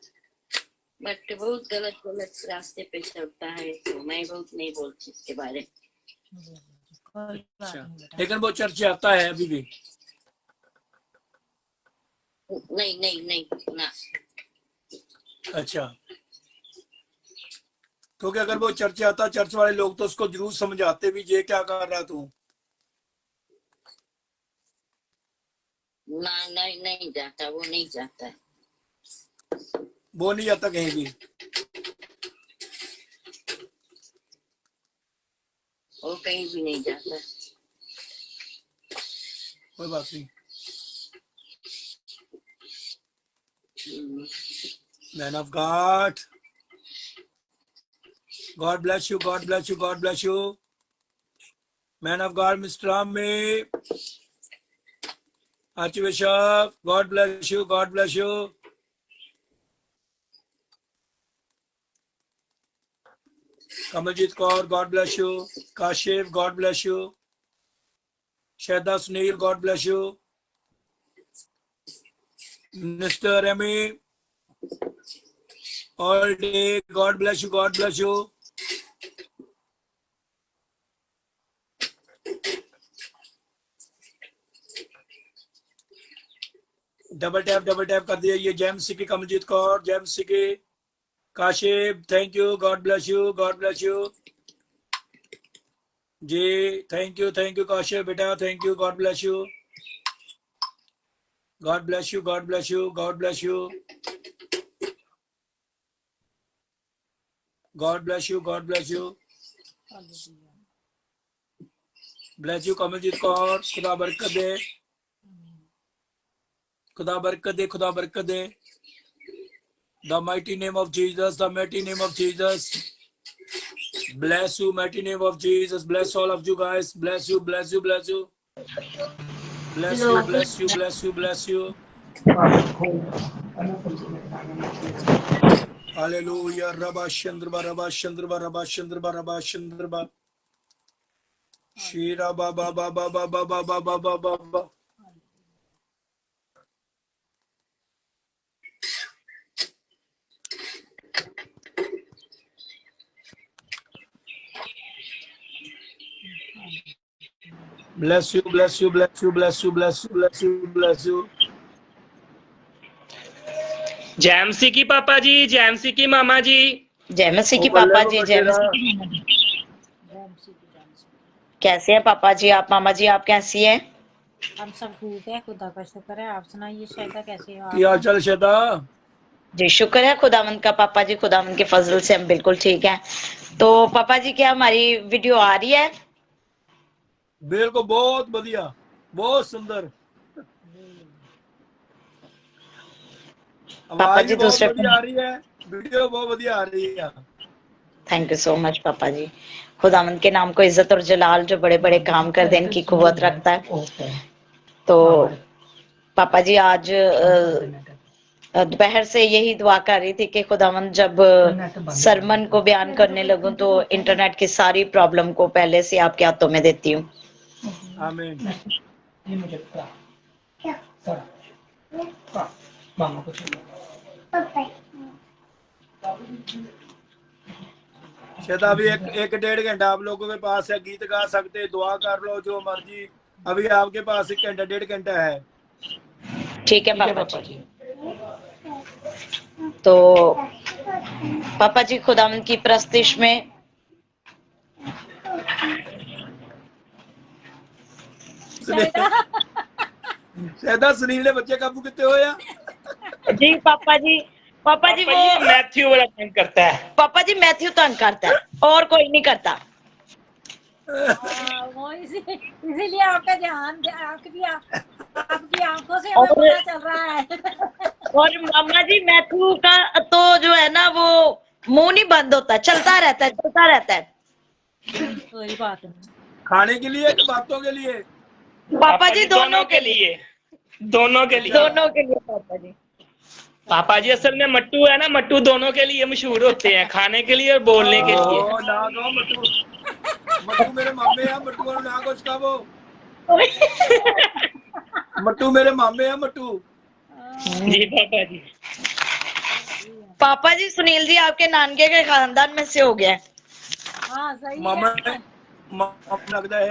बट बहुत गलत गलत रास्ते पे चलता है, तो मैं बहुत नहीं बोलती इसके बारे में। जी, कोई बात अच्छा, नहीं बेटा। लेकिन वो चर्च आता है अभी भी? नहीं नहीं नहीं ना। अच्छा, क्योंकि अगर वो चर्च आता, चर्च वाले लोग तो उसको जरूर समझाते भी, ये क्या कर रहा तू? ना नहीं नहीं जाता, वो नहीं जाता है। वो नहीं जाता कहीं भी? वो कहीं भी नहीं जाता। कोई बात नहीं। Man of God, God bless you, God bless you, God bless you. Man of God mister army, archbishop, God bless you, God bless you. Kamaljit Kaur, God bless you. Kashif, God bless you. Shahda Sunil, God bless you. Mister Amy, all day, God bless you, God bless you. Double tap कर दिए। ये जेम सिकी, कमलजीत कौर, जेम सिकी, Kashif, thank you, God bless you, God bless you ji. Thank you Kashif बेटा, thank you, God bless you, God bless you, God bless you, God bless you, God bless you, God bless you, bless you Kamaljit Kaur. खुदा बरकत दे, खुदा बरकत दे, खुदा बरकत दे। The mighty name of Jesus, the mighty name of Jesus. Bless you, mighty name of Jesus. Bless all of you guys. Bless you, bless you, bless you. Bless you, bless you, bless you, bless you. Hallelujah. Rabba Chandra, Rabba Chandra, Rabba Chandra, Rabba Chandra. Shira Baba Baba Baba Baba Baba Baba. Bless you, bless you, bless you, bless you, bless you, bless you, bless you. जैमसी की पापा जी, जैमसी की मामा जी। जय मसीह की ओ बल्ले पापा को जी, जय बटेरा। मसीह की मामा जी। कैसे हैं पापा जी आप? मामा जी आप कैसी हैं? हम सब ठीक है, खुदा का शुक्र है। आप सुनाइए शायदा, कैसे हो की हाल आप? चाल शहदा? जी शुक्र है खुदावंद का पापा जी, खुदावंद के फजल से हम बिल्कुल ठीक हैं। तो पापा जी क्या हमारी वीडियो आ रही है? बिल्कुल, बहुत बढ़िया, बहुत सुंदर। पापा आवाज भी जी बहुत दूसरे बढ़िया आ रही है, वीडियो बहुत बढ़िया आ रही है। थैंक यू सो मच पापा जी। खुदावंद के नाम को इज्जत और जलाल, जो बड़े बड़े काम कर देने की कुव्वत रखता है। तो पापा जी आज दोपहर से यही दुआ कर रही थी कि खुदावंद जब सरमन को बयान करने लगूं तो इंटरनेट की सारी प्रॉब्लम को पहले से आपके हाथों में देती हूँ। आमीन। ये मुझे क्या सर मामा को शायद अभी एक 1.5 घंटा आप लोगों के पास है, गीत गा सकते, दुआ कर लो, जो मर्जी। अभी आपके पास 1 घंटा 1.5 घंटा है। ठीक है पापा जी। तो पापा जी खुदावंद की प्रस्तिश में शायद सुनील ने बच्चे काबू कितने हो या? जी पापा जी वो मैथ्यू वाला तंग करता है। पापा जी मैथ्यू तंग करता है और कोई नहीं करता। वो इसीलिए आपका ध्यान आपकी आंखों से हमें पता चल रहा है। और मामा जी मैथ्यू का तो जो है ना वो मुंह नहीं बंद होता, चलता रहता है। कोई बात नहीं। खाने के लिए कि बातों के लिए? पापा जी दोनों के लिए पापा जी असल में मट्टू है ना, मट्टू दोनों के लिए मशहूर होते हैं, खाने के लिए और बोलने के लिए। ओ ना गो मट्टू मेरे मामे हैं, मट्टू वालों ना कुछ का वो मट्टू मेरे मामे हैं, मट्टू। जी पापा जी। पापा जी सुनील जी आपके नानके के खानदान में से हो गया है। हाँ सही मामा है। लगता है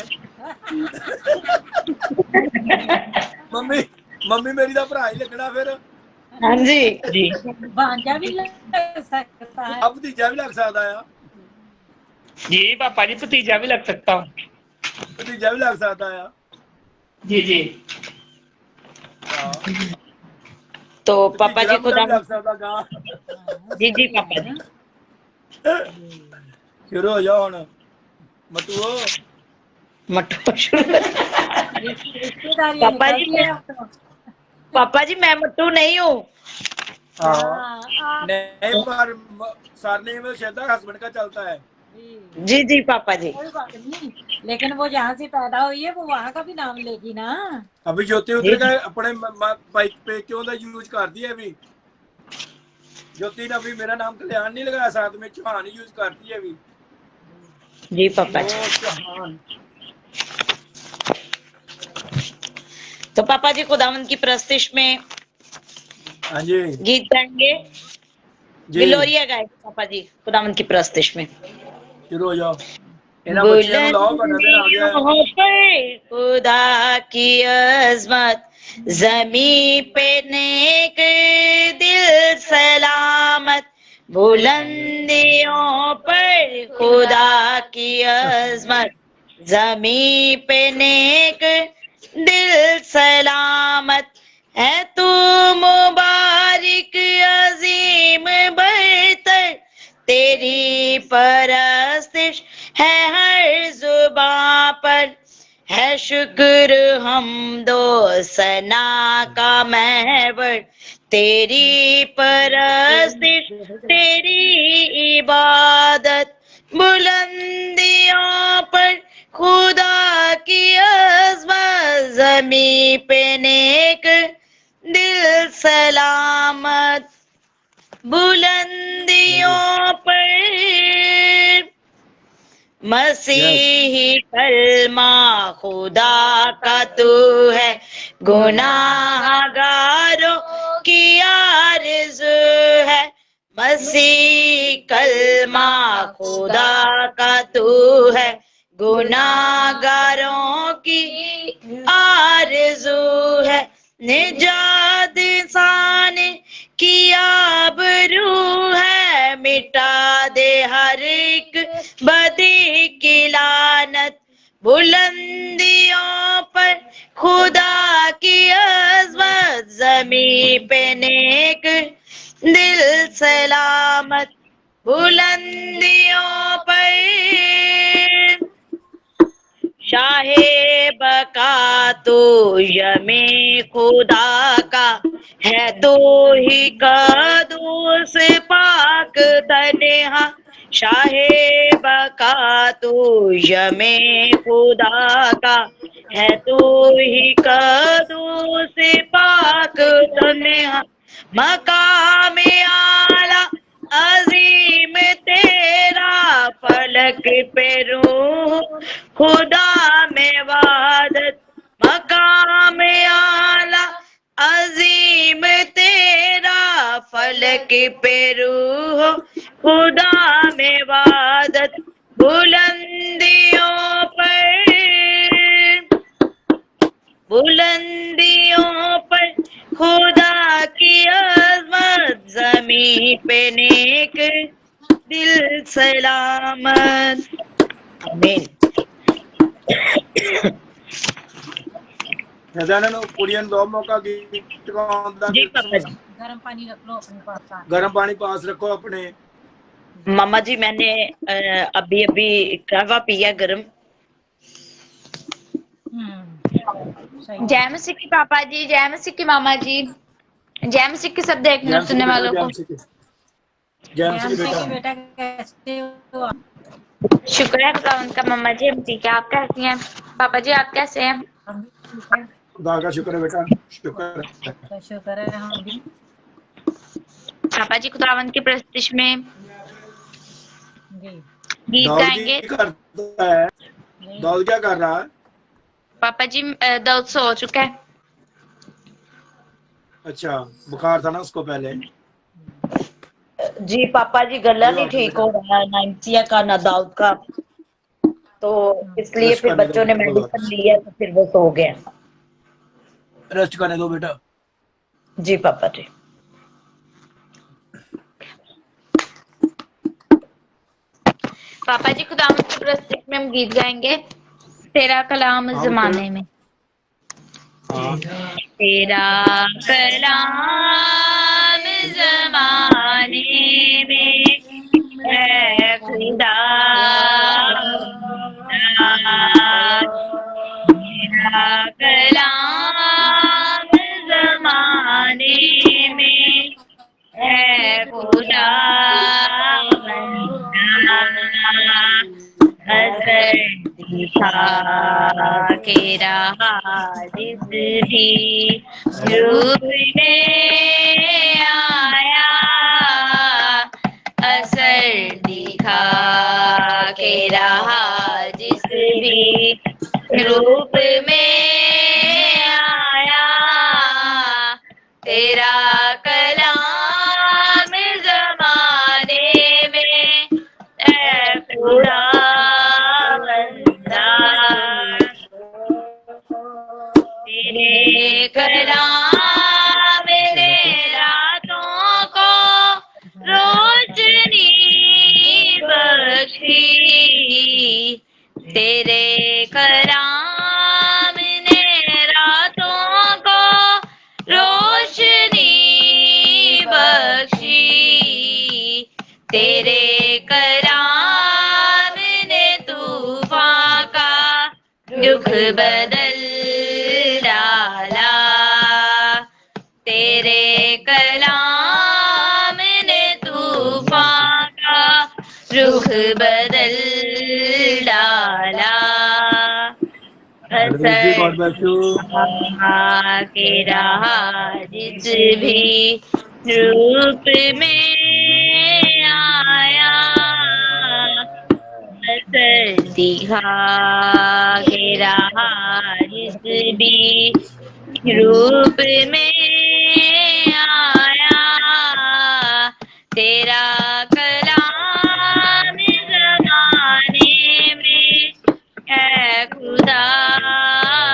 मम्मी मेरी दा भरा ही लगना फिर। हाँ जी भांजा भी लग सकता है। अब भतीजा भी लग सकता है। जी पापा जी भतीजा भी लग सकता हूँ। भतीजा भी लग सकता है। जी तो पापा जी खुदा लग सकता गा। जी पापा जी शुरू हो जाओ हुण मट्टू। रिश्तेदारी पापा जी निकलती है अब तो। पापा जी मैं मट्टू नहीं हूँ। नहीं पर सरनेम में शायद हस्बैंड का चलता है। जी पापा जी। कोई बात नहीं, लेकिन वो जहाँ से पैदा हुई है वो वहाँ का भी नाम लेगी ना। अभी ज्योति उतर गए अपने बाइक पे क्यों दा यूज कर दी है। अभी ज्योति ने अभी मेरा नाम कल्याण नहीं लगाया, साथ में चौहान यूज करती है अभी। जी पापा जी। चौहान। तो पापा जी खुदावंद की प्रस्तिश में हाँ जी गीत गाएंगे, गिलोरिया गाएंगे पापा जी खुदावंद की प्रस्तिश में। शुरू हो जाओ। इन्हां बच्चियां नूं लाओ, बड़ा दिन आ गया है। पर खुदा की अजमत जमी पे नेक दिल सलामत, बुलंदियों पर खुदा की अजमत जमी पे नेक दिल सलामत है। तू मुबारक अजीम बरतर, तेरी परस्तिश है हर जुबां पर, है शुक्र हमदो सना का महवर, तेरी परस्तिश तेरी इबादत, बुलंदियों पर खुदा की अज़मत ज़मी पे नेक दिल सलामत, बुलंदियों पर मसीही कलमा खुदा का तू है, गुनाहगारों की आरज़ू है। मसीही कलमा खुदा का तू है, गुनाहगारों की आरज़ू है। निजात इंसान की आबरू है, मिटा दे हर एक बदी की लानत, बुलंदियों पर खुदा की अज़मत ज़मी पे नेक दिल सलामत, बुलंदियों पर शाहे बका तो यमे खुदा का है, तो ही कदूस पाक तन्हा। शाहे बका तो यमे खुदा का है, तो ही कदूस पाक तन्हा। मकाम आला अजीम तेरा, फलक पे रूह खुदा में वादत। मकाम आला अजीम तेरा, फलक पे रूह खुदा में वादत। बुलंदियों पर खुदा की अज़मत, ज़मीं पे नेक दिल सलामत। आमीन। ਇਹਨਾਂ ਨੂੰ ਕੁੜੀਆਂ ਨੂੰ ਦੋ ਮੌਕਾ ਗੀਤ ਗਾਉਣ ਦਾ। जी पापा जी। गर्म पानी रख लो अपने पास। ਗਰਮ ਪਾਣੀ ਪਾਸ ਰੱਖੋ ਆਪਣੇ। मामा जी मैंने अभी अभी कहवा पिया गरम। सही। जय मसीह की पापा जी, जय मसीह की मामा जी, जय मसीह की सब देखने और सुनने वालों को। जय मसीह बेटा। बेटा कैसे हो आप? शुक्र है खुदा उनका। मामा जी हम ठीक है, आप कैसी हैं? पापा जी आप कैसे हैं? हम भी ठीक है। खुदा का शुक्र है बेटा, शुक्र है। तो शुक्र है हम भी। पापा जी खुदावंत की प्रस्तुति में जी गीत दाऊद गाएंगे। जी करता है। दाऊद क्या कर रहा है? पापा जी दाऊद सो चुका है। अच्छा, बुखार था ना उसको पहले। जी पापा जी गला नहीं ठीक हो रहा है, ना इंसिया का ना दाऊद का, तो इसलिए फिर बच्चों ने मेडिसिन लिया तो फिर वो सो गए। रेस्ट करने दो बेटा। जी पापा जी। पापा जी खुदावंत की प्रस्तुति में हम गीत गाएंगे, तेरा कलाम जमाने में। तेरा कलाम जमाने में है खुदा, तेरा कलाम जमाने में है खुदा, असर दिखा के रहा जिस भी रूप में आया, असर दिखा के रहा जिस भी रूप में आया, तेरा कलाम जमाने में है खुदा बंदा, तेरे कलाम ने रातों को रोशनी बख्शी, तेरे कलाम ने रातों को रोशनी बख्शी, तेरे कलाम ने तूफान का रुख बदल डाला, तेरे कलाम ने तूफान का रुख बदल डाला, के रहा जिस भी रूप में आया, असर दिखा के रहा जिस भी रूप में आया, तेरा कलाम जमाने में है खुदा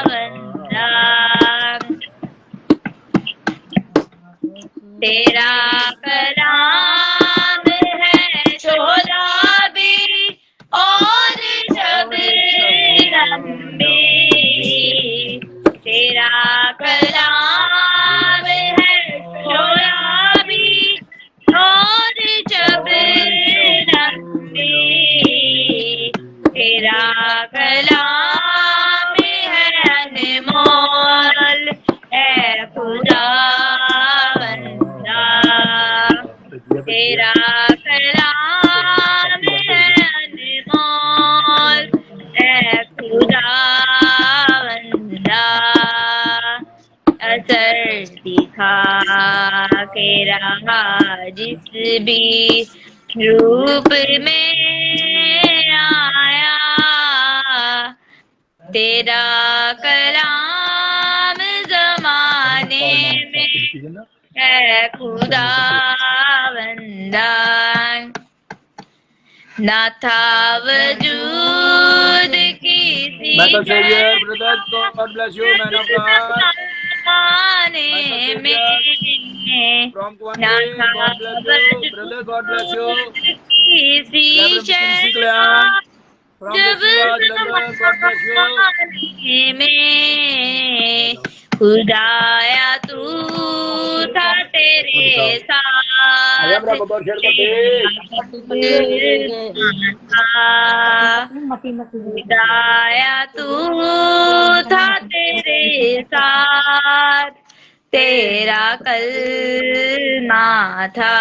बंदा, तेरा कलाम है शोला भी और शबनम भी, तेरा कलाम है शोला भी और शबनम भी, तेरा कलाम है अनमोल है खुदा बंदा, तेरा कलाम है अनमोल है खुदा बंदा, असर दिखा के रहा जिस भी रूप में आया, तेरा कलाम जमाने में है खुदा बंदा, ना था वजूद किसी Michael Xavier, brother, God bless you, man of God. जमाने में, From ना Kuwait, था God bless you, brother, God bless you. किसी Reverend Mackenzie शय Clan, from the जब Siraj London, God bless you. जमाने में खुदाया तू था तेरे आया साथ, बराबर शेर पते। मती मती खुदाया तू था तेरे साथ, तेरा कलमा था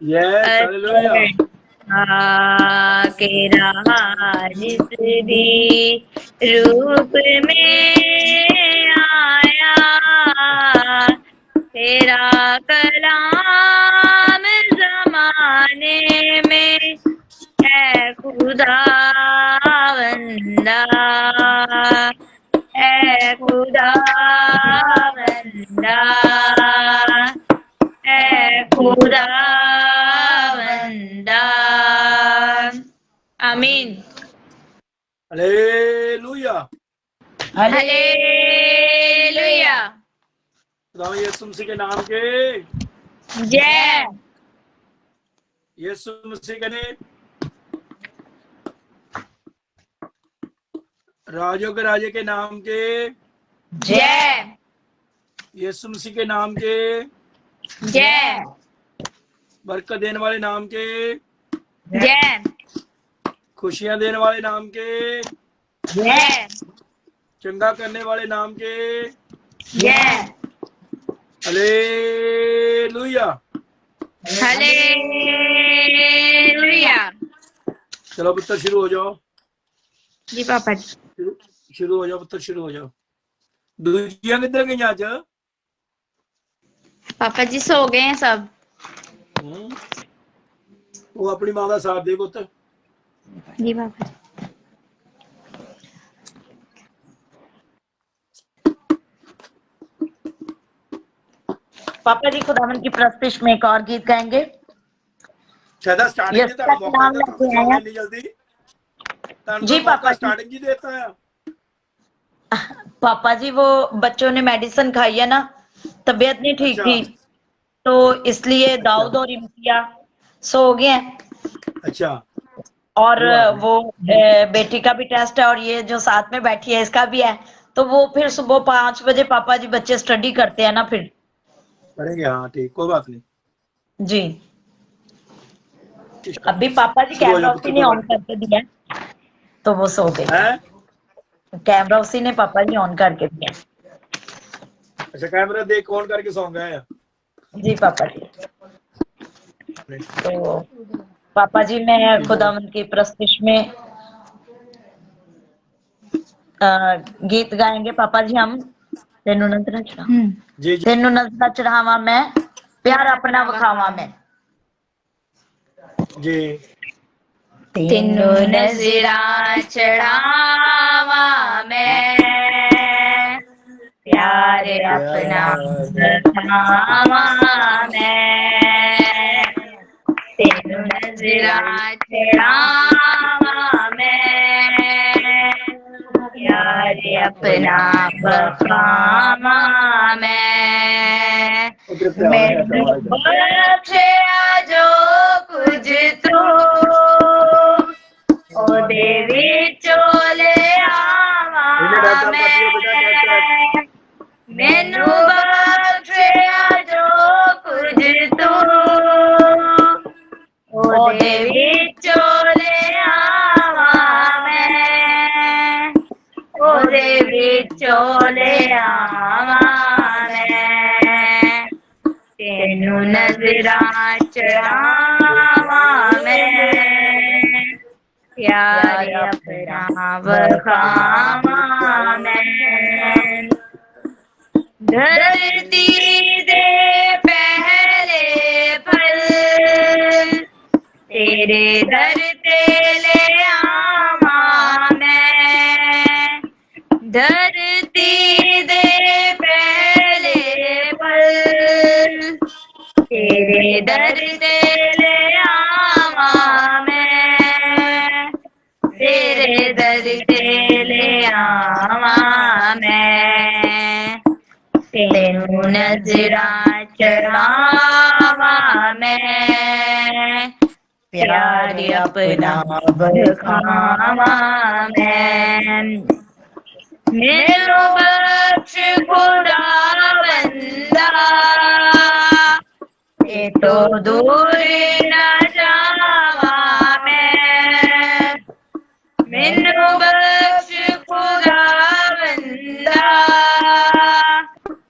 Yes, hallelujah. के रहा जिस भी रूप में आया, तेरा कलाम जमाने में है खुदा बंदा, है खुदा बंदा, है खुदा बंदा। आमीन। Hallelujah. हालेलुया। खुदा यीशु मसीह के नाम के जय। यीशु मसीह के ने राजों के राजे के नाम के, जय। यीशु मसीह के नाम के, जय। बरकत देने वाले नाम के, जय। खुशियां देने वाले नाम के, जय। चंगा करने वाले नाम के। जय। हालेलुया। हालेलुया। चलो पुत्र शुरू हो जाओ। जी पापा जी। शुरू हो जाओ पुत्र, शुरू हो जाओ। दूजियां किधर गई आज? पापा जी सो गए हैं सब। वो अपनी मां का साथ दे पुत्र। जी पापा जी। पापा जी खुदावन की प्रस्तिश में एक और गीत गाएंगे। शायद स्टार्टिंग यस जी तारा मौका नाम देता लेके सॉन्ग आया। इतनी जल्दी तारा जी मौका पापा जी। स्टार्टिंग जी देता है। पापा जी वो बच्चों ने मेडिसिन खाई है ना, तबीयत नहीं ठीक अच्छा थी, तो इसलिए अच्छा दाऊद और इम्तिया सो गए हैं। अच्छा, और कोई बात नहीं। वो बेटी का भी टेस्ट है और ये जो साथ में बैठी है इसका भी है, तो वो फिर सुबह 5 बजे पापा जी बच्चे स्टडी करते हैं ना फिर। करेंगे, हाँ ठीक, कोई बात नहीं। जी अभी पापा जी शुरू हो कैमरा जाओ उसी पुत्र, ने कोई ऑन बात करके दिया है, तो वो सो गए। है। कैमरा उसी ने पापा जी ऑन करके दिया। अच्छा कैमरा देख ऑन करके सॉन्ग है। जी पापा जी। तो पापा जी मैं खुदावंद की प्रस्तिश में गीत गाएंगे पापा जी हम। तेनू नजरा चढ़ावा, जी जी तेनू नजरा चढ़ावा मैं, प्यार अपना वखावा मैं। जी। तेनू नजरा चढ़ावा मैं, प्यार अपना बखावा मैं। तेनू नजरा चढ़ावा मैं, प्यार अपना बखावा मैं। मैनू बख्शिया जो कुछ तू ओदे विचों ले आवा मैं। मैनू बख्शिया जो कुछ तू ओदे विचों ले आवा मैं, ओदे विचों ले आवा मैं। तेनू नजरा चढ़ावा मैं, प्यार अपना वखावा मैं। धरती दे तेरे दर ते ले आवा मैं, धरती दे पहले पल तेरे दर ते ले आवा मैं, तेरे दर ते ले आवा मैं, तेनू नजरा चढ़ावा मैं, प्यार अपना बखावा मैं, मेनू बख्श खुदा बंदा, ते तो दूर न जावा मैं, मेनू बख्श खुदा बंदा,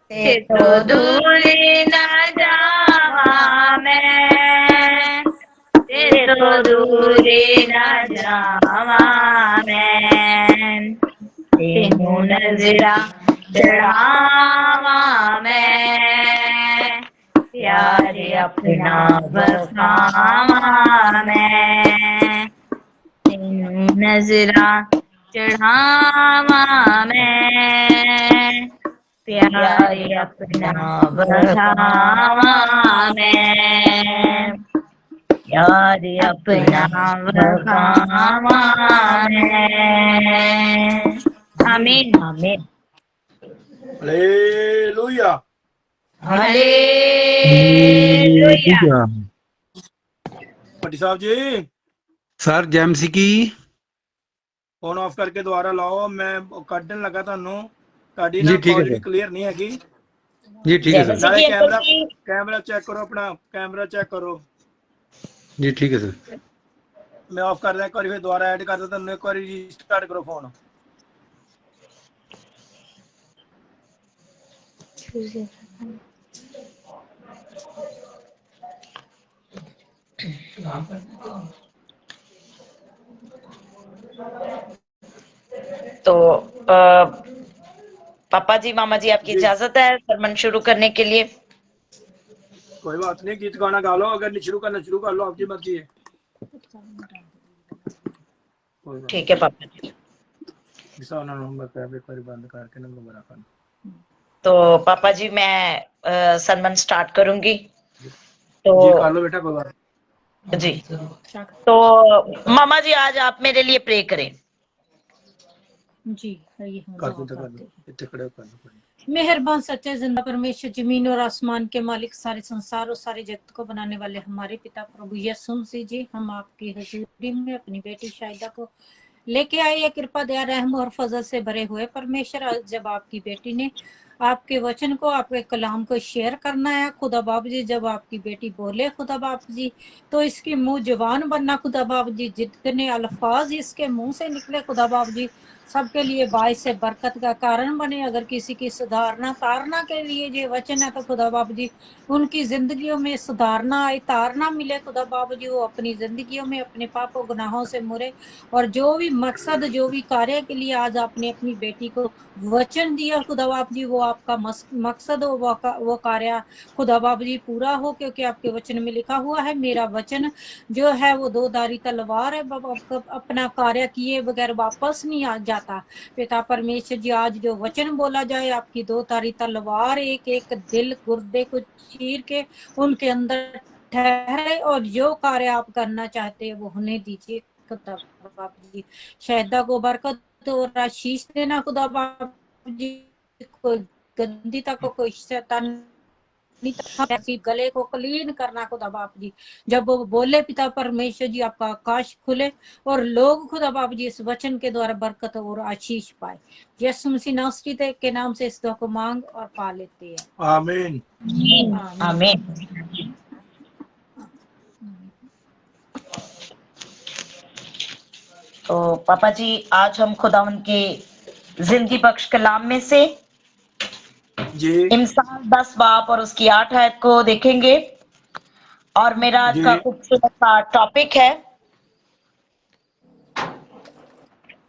ते तो दूर न जावा मैं, ते तो दूर न जावा मैं, तेनू नजरा चढ़ावा मैं, प्यार अपना बखावा मैं, तेनू नजरा चढ़ावा मैं, प्यार अपना बखावा मैं, प्यार अपना बखावा मैं। आमीन आमीन हालेलुया। हालेलुया। भट्टी साहब जी सर जैमसी की फोन ऑफ करके दोबारा लाओ, मैं कटन लगा ਤੁਹਾਨੂੰ ਤੁਹਾਡੀ जी ਨਾ ठीक है ਕੁਆਲਿਟੀ सर, ਕਲੀਅਰ ਨਹੀਂ ਹੈਗੀ। जी ठीक है सर, ਨਾਲੇ जी ਕੈਮਰਾ अंकल जी ਕੈਮਰਾ ਚੈੱਕ ਕਰੋ, ਆਪਣਾ ਕੈਮਰਾ ਚੈੱਕ ਕਰੋ। जी ठीक है सर। मैं ऑफ कर दिया, एक बार फिर दोबारा ऐड कर देता हूं, एक बार रीस्टार्ट करो फोन। तो पापा जी मामा जी आपकी जी इजाजत है सरमन शुरू करने के लिए? कोई बात नहीं, गीत गाना गा लो, अगर नहीं शुरू करना शुरू कर लो, आपकी मर्जी है। कोई बात ठीक है पापा जी। नहीं, नंबर पे एक बार बंद करके नंबर बड़ा कर। तो पापा जी मैं सरमन स्टार्ट करूंगी। तो जी कर लो बेटा, कोई बात जी, तो मामा जी आज आप मेरे लिए प्रे करें। जी ये हम कर दुआ दो, करते हैं। इतने खड़े कर दो। मेहरबान सच्चे जिंदा परमेश्वर, जमीन और आसमान के मालिक, सारे संसार और सारे जगत को बनाने वाले हमारे पिता प्रभु यीशु मसीह जी, हम आपकी हजूरी में अपनी बेटी शाहिदा को लेके आए, ये कृपा दया रहम और फजल से भरे हुए परमेश्वर। आज जब आपकी बेटी ने आपके वचन को, आपके कलाम को शेयर करना है खुदा बाप जी, जब आपकी बेटी बोले खुदा बाप जी, तो इसकी मुंह जवान बनना खुदा बाप जी, जितने अल्फाज इसके मुंह से निकले खुदा बाप जी, सबके लिए बाइस से बरकत का कारण बने। अगर किसी की सुधारना तारना के लिए ये वचन है तो खुदा बाप जी उनकी जिंदगियों में सुधारना आए, तारना मिले खुदा बाप जी, वो अपनी जिंदगियों में अपने पापों गुनाहों से मुरे, और जो भी मकसद, जो भी कार्य के लिए आज आपने अपनी बेटी को वचन दिया खुदा बाप जी, वो आपका मकसद हो, वो कार्य खुदा बाप जी पूरा हो, क्योंकि आपके वचन में लिखा हुआ है, मेरा वचन जो है वो दो धारी तलवार है, अपना कार्य किए बगैर वापस नहीं आ जाता। पिता परमेश्वर जी, आज जो वचन बोला जाए, आपकी दो धारी तलवार एक एक दिल गुर्दे को चीर के उनके अंदर ठहरे, और जो कार्य आप करना चाहते हैं वो होने दीजिए खुदा बाप जी। शाहिदा को बरकत और आशीष देना खुदा बाप जी, कोई गंदी तक को, कोई शैतान गले को क्लीन करना खुदा बाप जी। जब वो बोले पिता परमेश्वर जी, आपका आकाश खुले और लोग खुदा बाप जी इस वचन के द्वारा बरकत और आशीष पाए। यीशु मसीह नासरी के नाम से इस दुआ को मांग और पा लेते हैं, आमीन। आमीन। तो पापा जी आज हम खुदावंद की जिंदगी बख्श कलाम में से जी इंसान 10 बाब और उसकी 8 आयत को देखेंगे, और मेरा आज का खूबसूरत सा टॉपिक है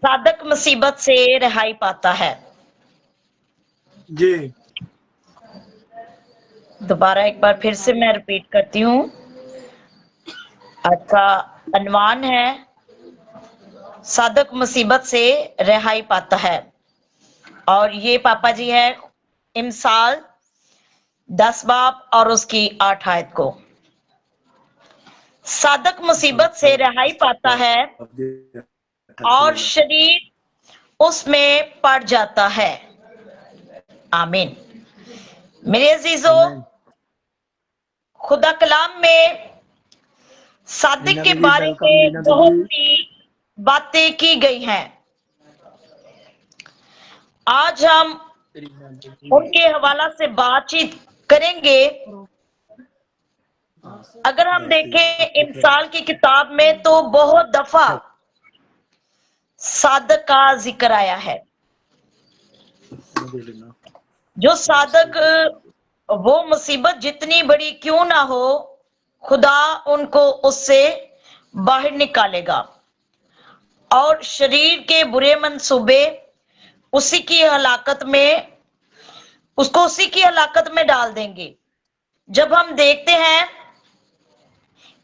साधक मुसीबत से रिहाई पाता है। जी दोबारा एक बार फिर से मैं रिपीट करती हूँ, आज का धनवान है, साधक मुसीबत से रिहाई पाता है। और ये पापा जी है इमसाल 10 बाब और उसकी 8 आयत को। साधक मुसीबत से रिहाई पाता है और शरीर उसमें पड़ जाता है। आमीन। मेरे अजीजो, खुदा कलाम में सादिक के बारे में बहुत सी बातें की गई हैं। आज हम उनके हवाला से बातचीत करेंगे। अगर हम देखें इमसाल की किताब में तो बहुत दफा सादक का जिक्र आया है। जो सादक, वो मुसीबत जितनी बड़ी क्यों ना हो, खुदा उनको उससे बाहर निकालेगा और शरीर के बुरे मंसूबे उसी की हलाकत में डाल देंगे। जब हम देखते हैं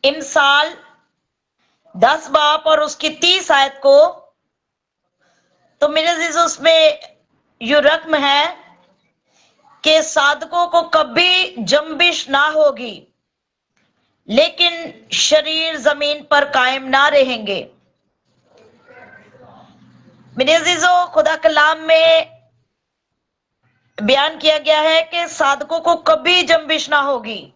इमसाल 10 बाब और उसकी 30 आयत को, तो मेरे अजीज उसमें यो रकम है कि साधकों को कभी जंबिश ना होगी, लेकिन शरीर जमीन पर कायम ना रहेंगे। मेरे अजीजों, खुदा कलाम में बयान किया गया है कि साधकों को कभी जंबिश ना होगी।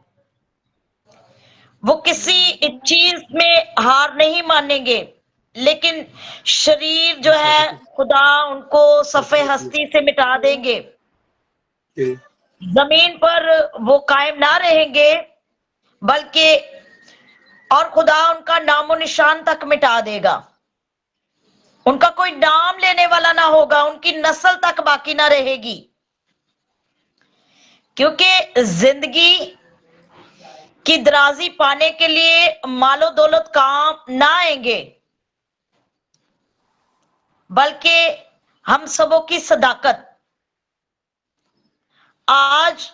वो किसी चीज में हार नहीं मानेंगे, लेकिन शरीर जो है खुदा उनको सफ़े हस्ती से मिटा देंगे। जमीन पर वो कायम ना रहेंगे, बल्कि और खुदा उनका नामो निशान तक मिटा देगा। उनका कोई नाम लेने वाला ना होगा, उनकी नस्ल तक बाकी ना रहेगी, क्योंकि जिंदगी की दराजी पाने के लिए मालो दौलत काम ना आएंगे, बल्कि हम सबों की सदाकत। आज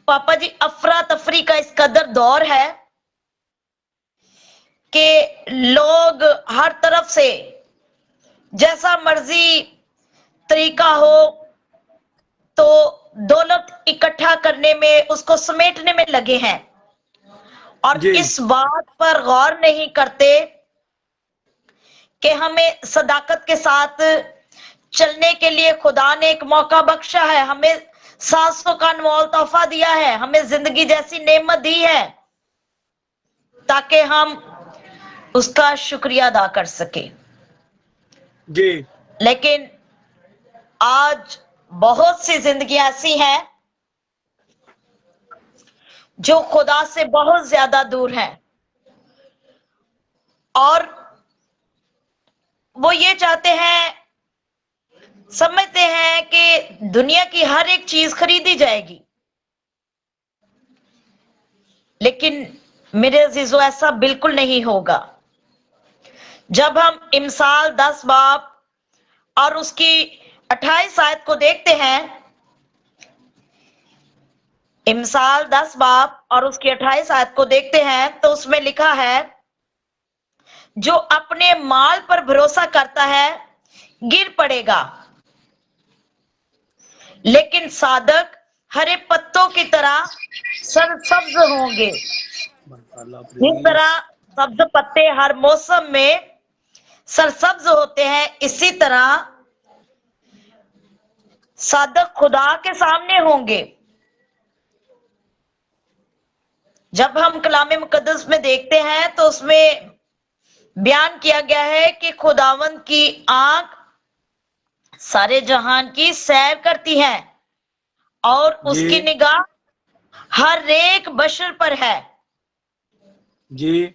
पापा जी अफरा तफरी का इस कदर दौर है कि लोग हर तरफ से जैसा मर्जी तरीका हो तो दौलत इकट्ठा करने में, उसको समेटने में लगे हैं और इस बात पर गौर नहीं करते कि हमें सदाकत के साथ चलने के लिए खुदा ने एक मौका बख्शा है, हमें सांसों का अनमोल तोहफा दिया है, हमें जिंदगी जैसी नेमत दी है ताकि हम उसका शुक्रिया अदा कर सके। जी। लेकिन आज बहुत सी जिंदगी ऐसी हैं जो खुदा से बहुत ज्यादा दूर हैं और वो ये चाहते हैं, समझते हैं कि दुनिया की हर एक चीज खरीदी जाएगी। लेकिन मेरे अजीजों, ऐसा बिल्कुल नहीं होगा। जब हम इमसाल 10 बाब और उसकी 28 आयत को देखते हैं, इमसाल 10 बाब और उसकी 28 आयत को देखते हैं, तो उसमें लिखा है, जो अपने माल पर भरोसा करता है गिर पड़ेगा, लेकिन साधक हरे पत्तों की तरह सरसब्ज होंगे। जिस तरह सब्ज पत्ते हर मौसम में सरसब्ज होते हैं, इसी तरह साधक खुदा के सामने होंगे। जब हम कलाम मुकद्दस में देखते हैं तो उसमें बयान किया गया है कि खुदावंद की आंख सारे जहान की सैर करती है और उसकी निगाह हर एक बशर पर है। जी।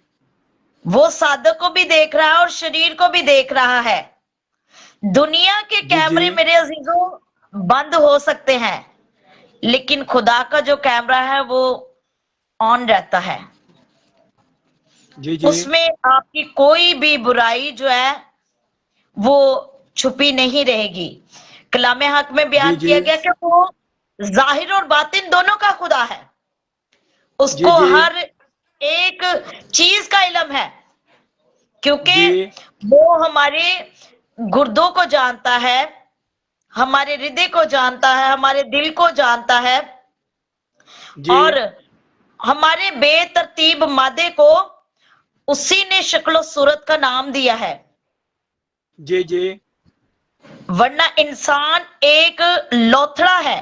वो साधक को भी देख रहा है और शरीर को भी देख रहा है। दुनिया के कैमरे मेरे अजीजों बंद हो सकते हैं, लेकिन खुदा का जो कैमरा है वो ऑन रहता है। जी जी। उसमें आपकी कोई भी बुराई जो है वो छुपी नहीं रहेगी। कलामे हक में बयान किया गया कि वो जाहिर और बातिन दोनों का खुदा है, उसको हर एक चीज का इल्म है। क्योंकि जी वो हमारे गुर्दों को जानता है, हमारे हृदय को जानता है, हमारे दिल को जानता है, जी और हमारे बेतरतीब मादे को उसी ने शक्लो सूरत का नाम दिया है। जी जी वरना इंसान एक लोथड़ा है।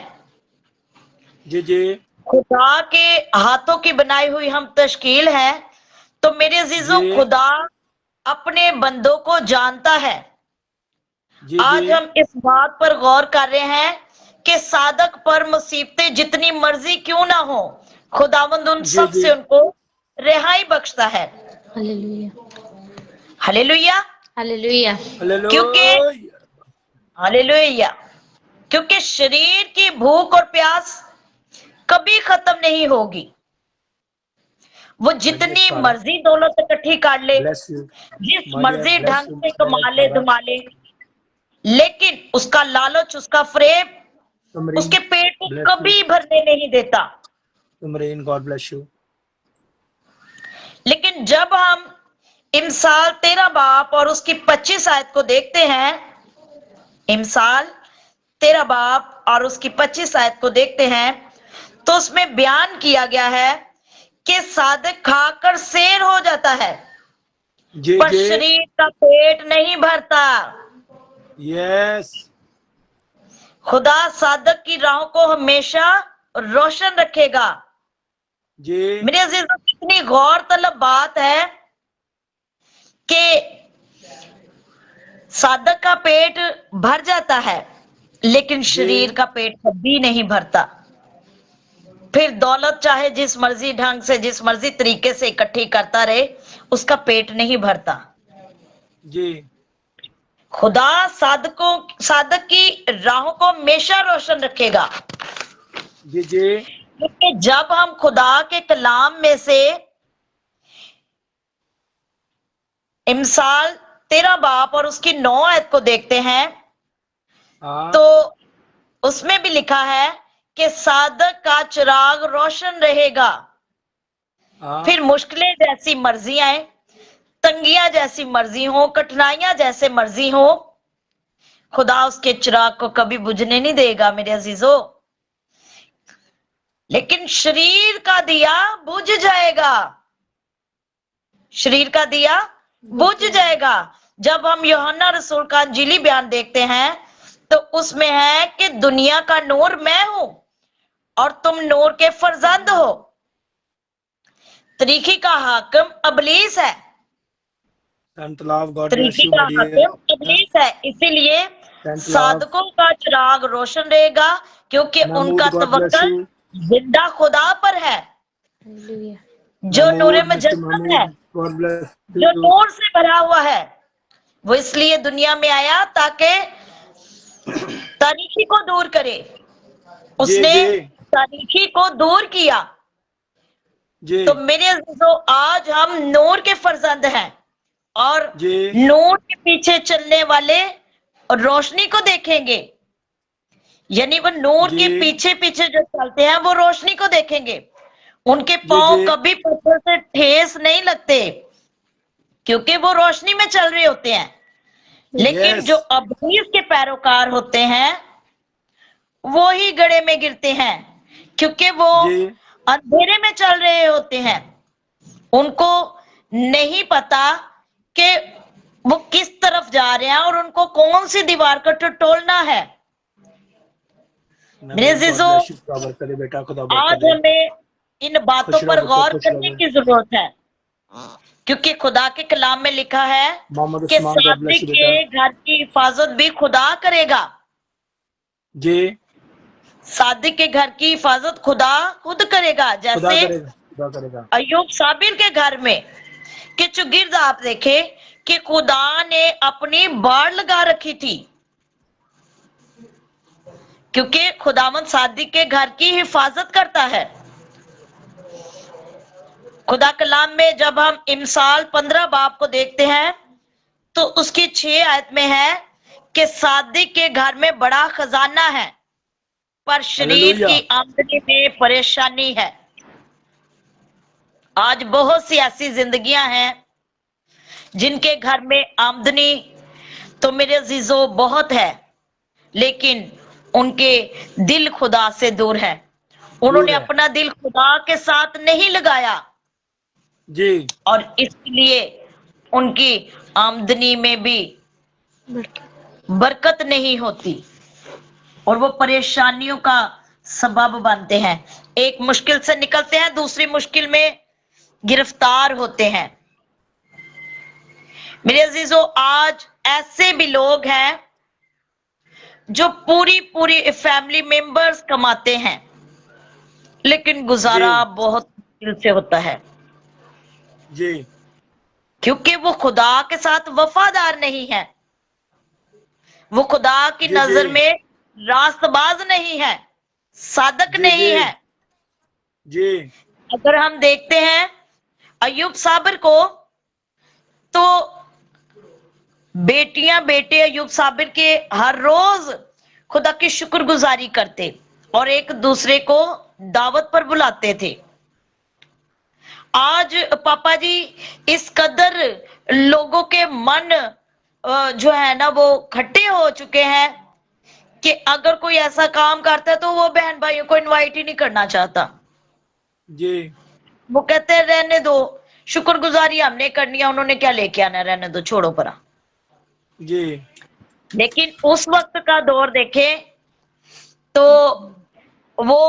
जी जी खुदा के हाथों की बनाई हुई हम तश्कील है। तो मेरे अजीजों, जी खुदा अपने बंदों को जानता है। जी आज जी हम इस बात पर गौर कर रहे हैं कि सादक पर मुसीबतें जितनी मर्जी क्यों ना हो, खुदावंद उन जी सब जी से उनको रिहाई बख्शता है। Hallelujah hallelujah. हालेलुया क्योंकि हालेलुया हालेलुया, क्योंकि शरीर की भूख और प्यास कभी खत्म नहीं होगी। वो जितनी सारा मर्जी दौलत इकट्ठी कर ले, ब्लेस यू जिस मारिया, मर्जी ब्लेस ढंग यू से कमा ले सारा धमा ले, लेकिन उसका लालच, उसका फ्रेब तुमरीन, उसके पेट को ब्लेस यू कभी भरने नहीं देता। तुमरीन, गॉड ब्लेस यू। लेकिन जब हम इमसाल 13 बाप और उसकी 25 आयत को देखते हैं, इमसाल 13 बाप और उसकी 25 आयत को देखते हैं, तो उसमें बयान किया गया है कि सादक खाकर शेर हो जाता है, जी पर जी शरीर का पेट नहीं भरता। यस खुदा सादक की राहों को हमेशा रोशन रखेगा। जी मेरे अजीजों, कितनी गौरतलब बात है कि सादक का पेट भर जाता है, लेकिन शरीर का पेट कभी नहीं भरता। फिर दौलत चाहे जिस मर्जी ढंग से, जिस मर्जी तरीके से इकट्ठी करता रहे, उसका पेट नहीं भरता। जी खुदा सादक की राहों को हमेशा रोशन रखेगा। जी जी क्योंकि जब हम खुदा के कलाम में से इमसाल 13 बाप और उसकी 9 आयत को देखते हैं, हाँ तो उसमें भी लिखा है कि सादक का चिराग रोशन रहेगा। हाँ फिर मुश्किलें जैसी मर्जी आए, तंगियां जैसी मर्जी हो, कठिनाइयां जैसे मर्जी हो, खुदा उसके चिराग को कभी बुझने नहीं देगा मेरे अजीजों। लेकिन शरीर का दिया बुझ जाएगा, शरीर का दिया बुझ जाएगा। जब हम यूहन्ना रसूल का अंजीली बयान देखते हैं, तो उसमें है कि दुनिया का नूर मैं हूं और तुम नूर के फर्जंद हो। तरीकी का हाकिम अबलीस है, सेंट लव, गॉड ब्लेस तरीकी यू का माय डियर हाकिम अबलीस है। इसीलिए सेंट लव, साधकों का चिराग रोशन रहेगा, क्योंकि महमूद, उनका गॉड ब्लेस तवक्कल यू जिंदा खुदा पर है, हालेलुया जो नूर महमूद, मिस्टर मुजद्दद है, महमूद, गॉड ब्लेस जो यू नूर से भरा हुआ है। वो इसलिए दुनिया में आया ताकि तारीकी को दूर करे। जी उसने जी तारीकी को दूर किया। जी तो मेरे अजीजों, आज हम नूर के फर्जंद हैं और जी नूर के पीछे चलने वाले रोशनी को देखेंगे। यानी वो नूर के जी पीछे पीछे जो चलते हैं, वो रोशनी को देखेंगे। उनके जी पांव जी कभी पत्थर से ठेस नहीं लगते, क्योंकि वो रोशनी में चल रहे होते हैं। लेकिन यस जो अबलीस के पैरोकार होते हैं, वो ही गड्ढे में गिरते हैं, क्योंकि वो जी अंधेरे में चल रहे होते हैं। उनको नहीं पता कि वो किस तरफ जा रहे हैं और उनको कौन सी दीवार को टटोलना है। मेरे नवीन, गॉड अजीजों, ब्लेस यू, खुदा बरकत दे बेटा, खुदा बरकत आज दे, हमें इन बातों खुश रहो पर बच्चों, गौर खुश करने रहो। की जरूरत है, क्योंकि खुदा के कलाम में लिखा है मोहम्मद कि Usman, God bless Sadiq you के बेटा। घर की हिफाजत भी खुदा करेगा। जी सादिक के घर की हिफाजत खुदा खुद करेगा। खुदा जैसे करेगा, खुदा करेगा। अय्यूब साबिर के घर में कि चुगिर्द आप देखे कि खुदा ने अपनी बाड़ लगा रखी थी, क्योंकि खुदावंद सादिक के घर की हिफाजत करता है। खुदा कलाम में जब हम इमसाल 15 बाब को देखते हैं, तो उसकी 6 आयत में है कि सादिक के घर में बड़ा खजाना है, पर शरीर हालेलुया, की आमदनी में परेशानी है। आज बहुत सी ऐसी जिंदगियां हैं जिनके घर में आमदनी तो मेरे अजीजों बहुत है, लेकिन उनके दिल खुदा से दूर है। उन्होंने है। अपना दिल खुदा के साथ नहीं लगाया जी और इसलिए उनकी आमदनी में भी बरकत नहीं होती और वो परेशानियों का सबब बनते हैं। एक मुश्किल से निकलते हैं, दूसरी मुश्किल में गिरफ्तार होते हैं। मेरे अजीजों, आज ऐसे भी लोग हैं जो पूरी पूरी फैमिली मेंबर्स कमाते हैं, लेकिन गुजारा बहुत मुश्किल से होता है, जी क्योंकि वो खुदा के साथ वफादार नहीं है, वो खुदा की जी, नजर जी। में रास्तबाज नहीं है, सादक जी, नहीं जी। है। जी अगर हम देखते हैं अय्यूब साबिर को, तो बेटियां बेटे अय्यूब साबिर के हर रोज खुदा की शुक्रगुजारी करते और एक दूसरे को दावत पर बुलाते थे। आज पापा जी इस कदर लोगों के मन जो है ना वो खट्टे हो चुके हैं कि अगर कोई ऐसा काम करता है तो वो बहन भाइयों को इनवाइट ही नहीं करना चाहता। जी वो कहते हैं रहने दो, शुक्रगुजारी हमने करनी है, उन्होंने क्या लेके आना, रहने दो, छोड़ो परा। जी लेकिन उस वक्त का दौर देखें तो वो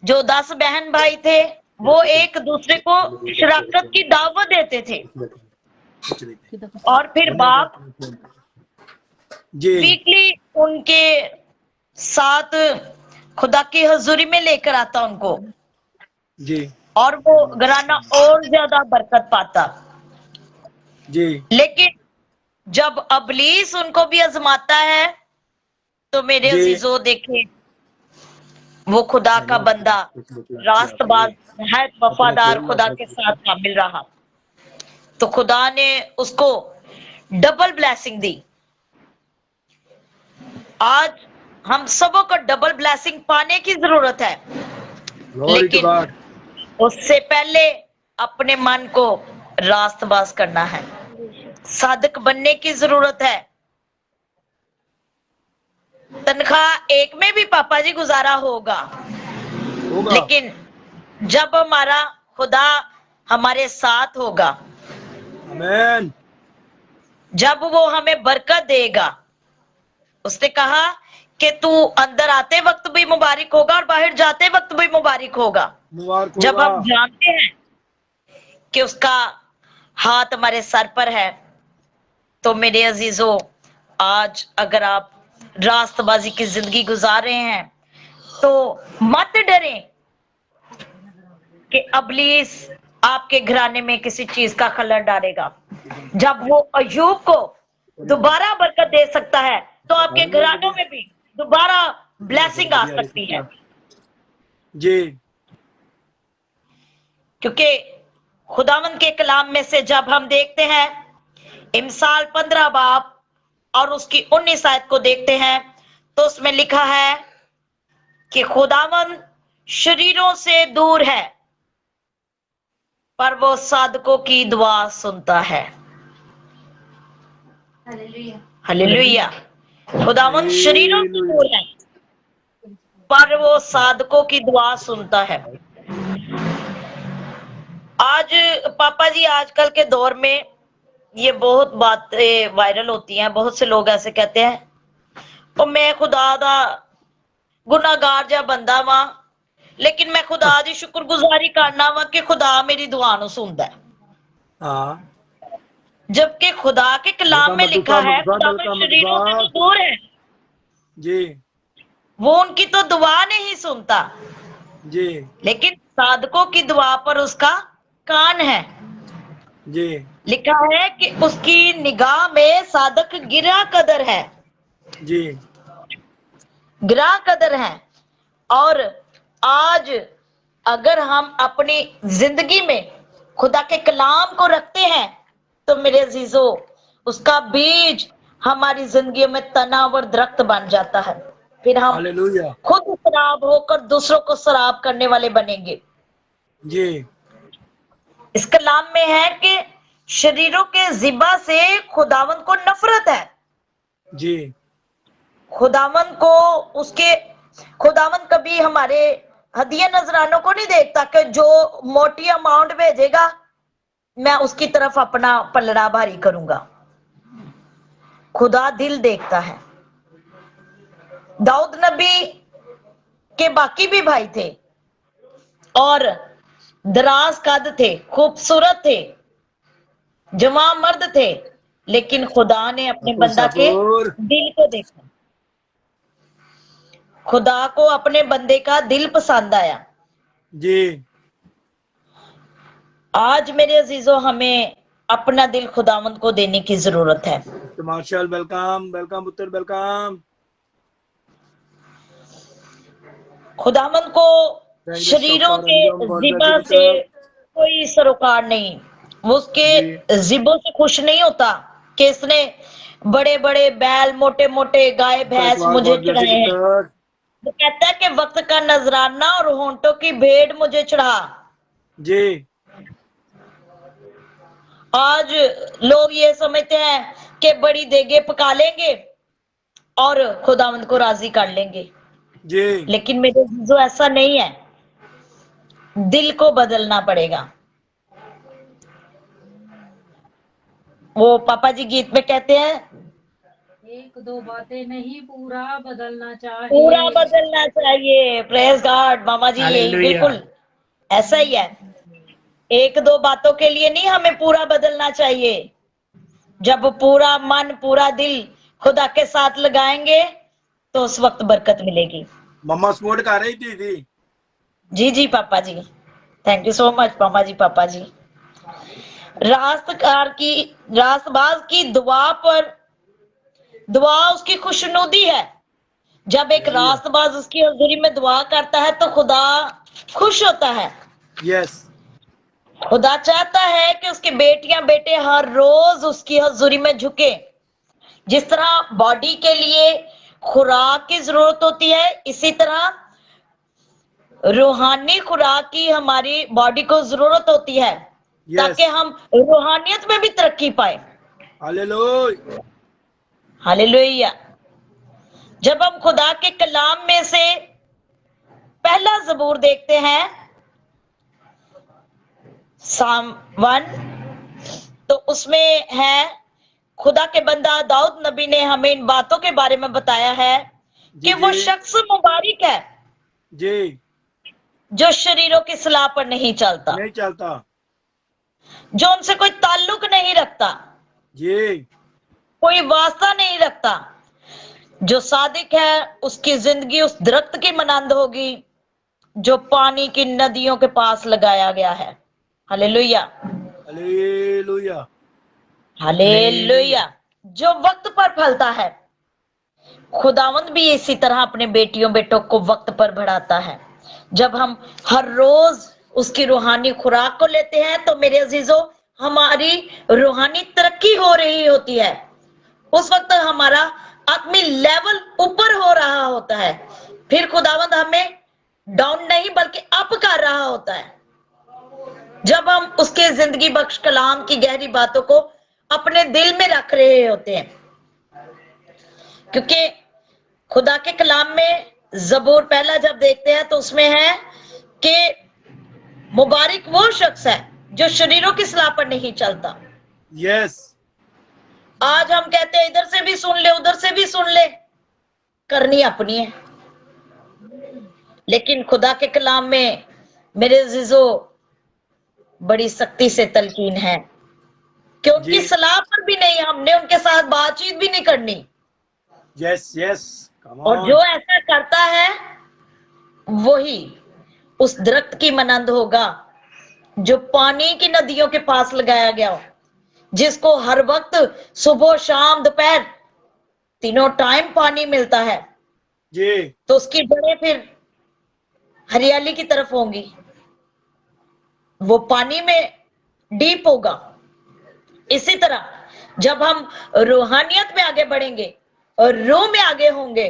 जो 10 बहन भाई थे वो एक दूसरे को शराकत की दावत देते थे और फिर बाप जी वीकली उनके साथ खुदा की हजूरी में लेकर आता उनको, जी और वो घराना और ज्यादा बरकत पाता। जी लेकिन जब अबलीस उनको भी आजमाता है तो मेरे जी। अजीजों देखें, वो खुदा का बंदा रास्तबाज है, वफादार खुदा के साथ शामिल रहा, तो खुदा ने उसको डबल ब्लेसिंग दी। आज हम सबों को डबल ब्लेसिंग पाने की जरूरत है, Glory to लेकिन God. उससे पहले अपने मन को रास्तबाज करना है, सादक बनने की जरूरत है। तनख्वाह एक में भी पापा जी गुजारा होगा, लेकिन जब हमारा खुदा हमारे साथ होगा, आमेन। जब वो हमें बरकत देगा, उसने कहा कि तू अंदर आते वक्त भी मुबारक होगा और बाहर जाते वक्त भी मुबारक होगा। मुबारक जब होगा। हम जानते हैं कि उसका हाथ हमारे सर पर है, तो मेरे अजीजों, आज अगर आप रास्तबाजी की जिंदगी गुजार रहे हैं तो मत डरें कि अबलीस आपके घराने में किसी चीज का खलल डालेगा। जब वो अय्यूब को दोबारा बरकत दे सकता है तो आपके घरानों में भी दोबारा ब्लेसिंग आ सकती है, जी क्योंकि खुदावंद के कलाम में से जब हम देखते हैं इमसाल 15 बाब और उसकी 19 आयत को देखते हैं तो उसमें लिखा है कि खुदावंद शरीरों से दूर है पर वो साधकों की दुआ सुनता है। हालेलुया। खुदावंद शरीरों से दूर है पर वो साधकों की दुआ सुनता है। आज पापा जी आजकल के दौर में ये बहुत बातें वायरल होती हैं, बहुत से लोग ऐसे कहते हैं और मैं खुदा दा गुनाहगार जा बंदा वा, लेकिन मैं खुदा दी शुक्रगुजारी करना वा कि खुदा मेरी दुआ नु सुनदा है। हाँ जबकि खुदा के कलाम में लिखा है खुदावंद शरीरों से तो दूर है, जी वो उनकी तो दुआ नहीं सुनता, जी लेकिन साधकों की दुआ पर उसका कान है। जी लिखा है कि उसकी निगाह में साधक गिरा कदर है, जी गिरा कदर है। और आज अगर हम अपनी जिंदगी में खुदा के कलाम को रखते हैं तो मेरे अजीजों, उसका बीज हमारी जिंदगी में तनावर दरख्त बन जाता है, फिर हम हालेलुया। खुद शराब होकर दूसरों को शराब करने वाले बनेंगे। जी इस कलाम में है कि शरीरों के जिबा से खुदावंद को नफरत है। जी खुदावंद को उसके खुदावंद कभी हमारे हदिया नजरानों को नहीं देखता कि जो मोटी अमाउंट भेजेगा मैं उसकी तरफ अपना पलड़ा भारी करूंगा। खुदा दिल देखता है। दाऊद नबी के बाकी भी भाई थे और दराज कद थे, खूबसूरत थे, जवान मर्द थे, लेकिन खुदा ने अपने बंदा के सबूर। दिल को देखा। खुदा को अपने बंदे का दिल पसंद आया। जी आज मेरे अजीजों हमें अपना दिल खुदावंद को देने की जरूरत है। मार्शल वेलकम, वेलकम पुत्र, वेलकम। खुदावंद को शरीरों के जिबा से कोई सरोकार नहीं, वो उसके जिबों से खुश नहीं होता कि इसने बड़े बड़े बैल, मोटे मोटे गाय भैंस मुझे चढ़ाए हैं। वो कहता है कि वक्त का नजराना और होंठों की भेड़ मुझे चढ़ा। जी आज लोग ये समझते हैं कि बड़ी देगे पका लेंगे और खुदावंद को राजी कर लेंगे, जी लेकिन मेरे जो ऐसा नहीं है। दिल को बदलना पड़ेगा। वो पापा जी गीत में कहते हैं, एक दो बातें नहीं, पूरा बदलना चाहिए। पूरा बदलना चाहिए। प्रेज गॉड मामा जी, यही हालेलुया। बिल्कुल ऐसा ही है। एक दो बातों के लिए नहीं, हमें पूरा बदलना चाहिए। जब पूरा मन, पूरा दिल खुदा के साथ लगाएंगे तो उस वक्त बरकत मिलेगी। मम्मा सपोर्ट कर रही थी। जी जी पापा जी, थैंक यू सो मच मामा जी, पापा जी। रास्तबाज की दुआ पर दुआ उसकी खुशनुदी है। जब एक रास्तबाज उसकी हजूरी में दुआ करता है तो खुदा खुश होता है। यस खुदा चाहता है कि उसके बेटियां बेटे हर रोज उसकी हजूरी में झुके। जिस तरह बॉडी के लिए खुराक की जरूरत होती है, इसी तरह रूहानी खुराक की हमारी बॉडी को जरूरत होती है, ताकि हम रूहानियत में भी तरक्की पाए। Hallelujah hallelujah. जब हम खुदा के कलाम में से पहला जबूर देखते हैं, साम 1, तो उसमें है, खुदा के बंदा दाऊद नबी ने हमें इन बातों के बारे में बताया है कि वो शख्स मुबारक है जी जो शरीरों की सलाह पर नहीं चलता, जो उनसे कोई ताल्लुक नहीं रखता, जी कोई वास्ता नहीं रखता। जो सादिक है उसकी जिंदगी उस दरख्त की मानंद होगी जो पानी की नदियों के पास लगाया गया है। Hallelujah hallelujah hallelujah. जो वक्त पर फलता है। खुदावंद भी इसी तरह अपने बेटियों बेटों को वक्त पर बढ़ाता है। जब हम हर रोज उसकी रूहानी खुराक को लेते हैं तो मेरे अजीजों हमारी रूहानी तरक्की हो रही होती है। उस वक्त हमारा आत्मी लेवल ऊपर हो रहा होता है। फिर खुदावंद हमें डाउन नहीं बल्कि अप कर रहा होता है। जब हम उसके जिंदगी बख्श कलाम की गहरी बातों को अपने दिल में रख रहे होते हैं, क्योंकि खुदा के कलाम में जबूर पहला जब देखते हैं तो उसमें है कि मुबारक वो शख्स है जो शरीरों की सलाह पर नहीं चलता। यस आज हम कहते हैं इधर से भी सुन ले, उधर से भी सुन ले, करनी अपनी है। लेकिन खुदा के कलाम में मेरे अजीजों बड़ी सख्ती से तलकीन है कि उनकी सलाह पर भी नहीं, हमने उनके साथ बातचीत भी नहीं करनी। यस यस और जो ऐसा करता है वही उस दरख्त की मानंद होगा जो पानी की नदियों के पास लगाया गया हो, जिसको हर वक्त सुबह शाम दोपहर तीनों टाइम पानी मिलता है जी। तो उसकी जड़ें फिर हरियाली की तरफ होंगी, वो पानी में डीप होगा। इसी तरह जब हम रूहानियत में आगे बढ़ेंगे और रूह में आगे होंगे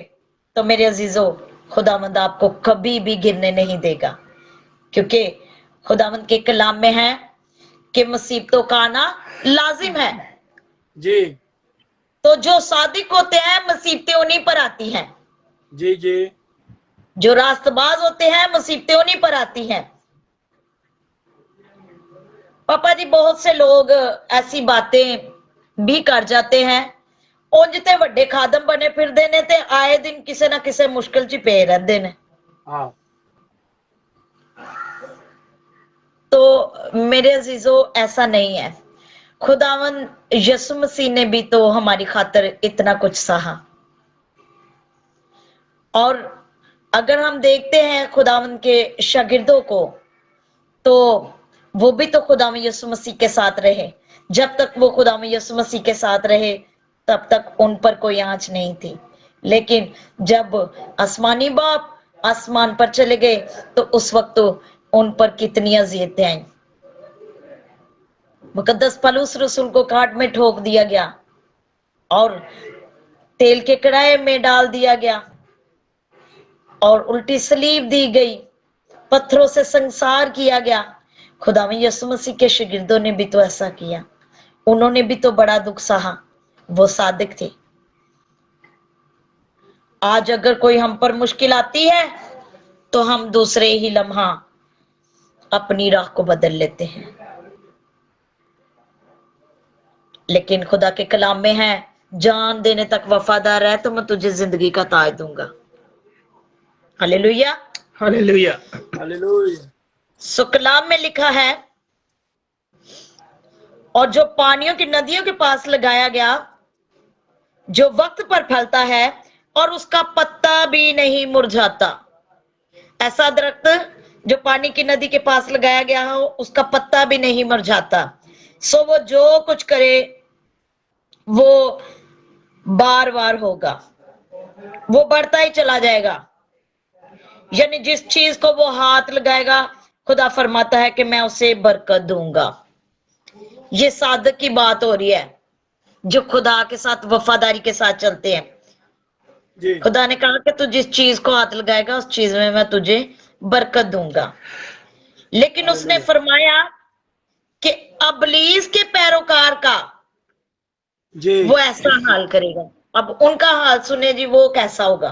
तो मेरे अजीजों खुदावंद आपको कभी भी गिरने नहीं देगा, क्योंकि खुदावंद के कलाम में है कि मुसीबतों का आना लाजिम है। जी तो जो सादिक होते हैं मुसीबतें उन्हीं पर आती हैं, जी जी जो रास्तबाज होते हैं मुसीबतें उन्हीं पर आती हैं। पापा जी बहुत से लोग ऐसी बातें भी कर जाते हैं, उंज ते वड्डे खादम बने फिरदे ने ते आए दिन किसे ना किसे मुश्किल च पे रहंदे ने। हाँ तो मेरे अजीजों ऐसा नहीं है। खुदावन यसु मसीह ने भी तो हमारी खातिर इतना कुछ सहा। और अगर हम देखते हैं खुदावन के शागिर्दों को, तो वो भी तो खुदावन यसु मसीह के साथ रहे। जब तक वो खुदावन यसु मसीह के साथ रहे तब तक उन पर कोई आंच नहीं थी, लेकिन जब आसमानी बाप आसमान पर चले गए तो उस वक्त तो उन पर कितनी अजियतें आई। मुकद्दस पलूस रसूल को काट में ठोक दिया गया और तेल के कड़ाहे में डाल दिया गया और उल्टी सलीब दी गई, पत्थरों से संसार किया गया। खुदावंद यीशु मसीह के शागिर्दों ने भी तो ऐसा किया, उन्होंने भी तो बड़ा दुख सहा, वो सादिक थे। आज अगर कोई हम पर मुश्किल आती है तो हम दूसरे ही लम्हा अपनी राह को बदल लेते हैं, लेकिन खुदा के कलाम में है, जान देने तक वफादार है तो मैं तुझे जिंदगी का ताज दूंगा। Hallelujah hallelujah. हालेलुया। सो कलाम में लिखा है, और जो पानियों की नदियों के पास लगाया गया, जो वक्त पर फलता है और उसका पत्ता भी नहीं मुरझाता। ऐसा दरख्त जो पानी की नदी के पास लगाया गया हो, उसका पत्ता भी नहीं मुरझाता। सो वो जो कुछ करे वो बार बार होगा, वो बढ़ता ही चला जाएगा। यानी जिस चीज को वो हाथ लगाएगा, खुदा फरमाता है कि मैं उसे बरकत दूंगा। ये सादक की बात हो रही है जो खुदा के साथ वफादारी के साथ चलते हैं। जी खुदा ने कहा कि तू जिस चीज को हाथ लगाएगा उस चीज में मैं तुझे बरकत दूंगा। लेकिन उसने फरमाया कि अबलीस के पैरोकार का जी वो ऐसा हाल करेगा। अब उनका हाल सुने जी, वो कैसा होगा।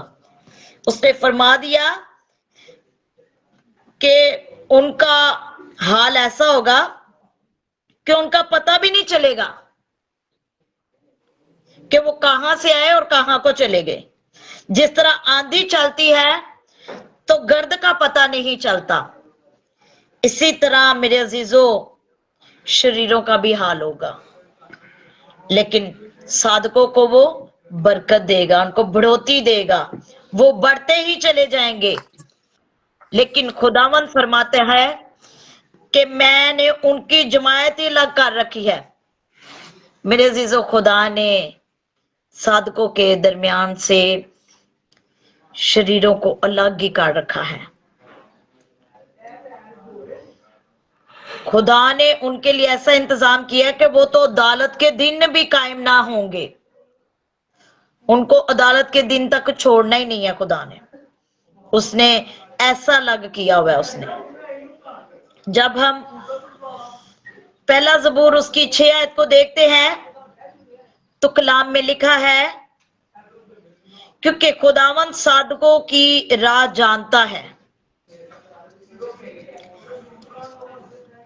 उसने फरमा दिया कि उनका हाल ऐसा होगा कि उनका पता भी नहीं चलेगा कि वो कहां से आए और कहां को चले गए। जिस तरह आंधी चलती है तो गर्द का पता नहीं चलता, इसी तरह मेरे अजीजों शरीरों का भी हाल होगा। लेकिन साधकों को वो बरकत देगा, उनको बढ़ोतरी देगा, वो बढ़ते ही चले जाएंगे। लेकिन खुदावंद फरमाते हैं कि मैंने उनकी जमायत ही अलग कर रखी है। मेरे अजीजों, खुदा ने साधकों के दरमियान से शरीरों को अलग ही कर रखा है। खुदा ने उनके लिए ऐसा इंतजाम किया कि वो तो अदालत के दिन भी कायम ना होंगे, उनको अदालत के दिन तक छोड़ना ही नहीं है। खुदा ने उसने ऐसा अलग किया हुआ है। उसने, जब हम पहला ज़बूर उसकी 6 आयत को देखते हैं तो कलाम में लिखा है, क्योंकि खुदावंद साधकों की राह जानता है।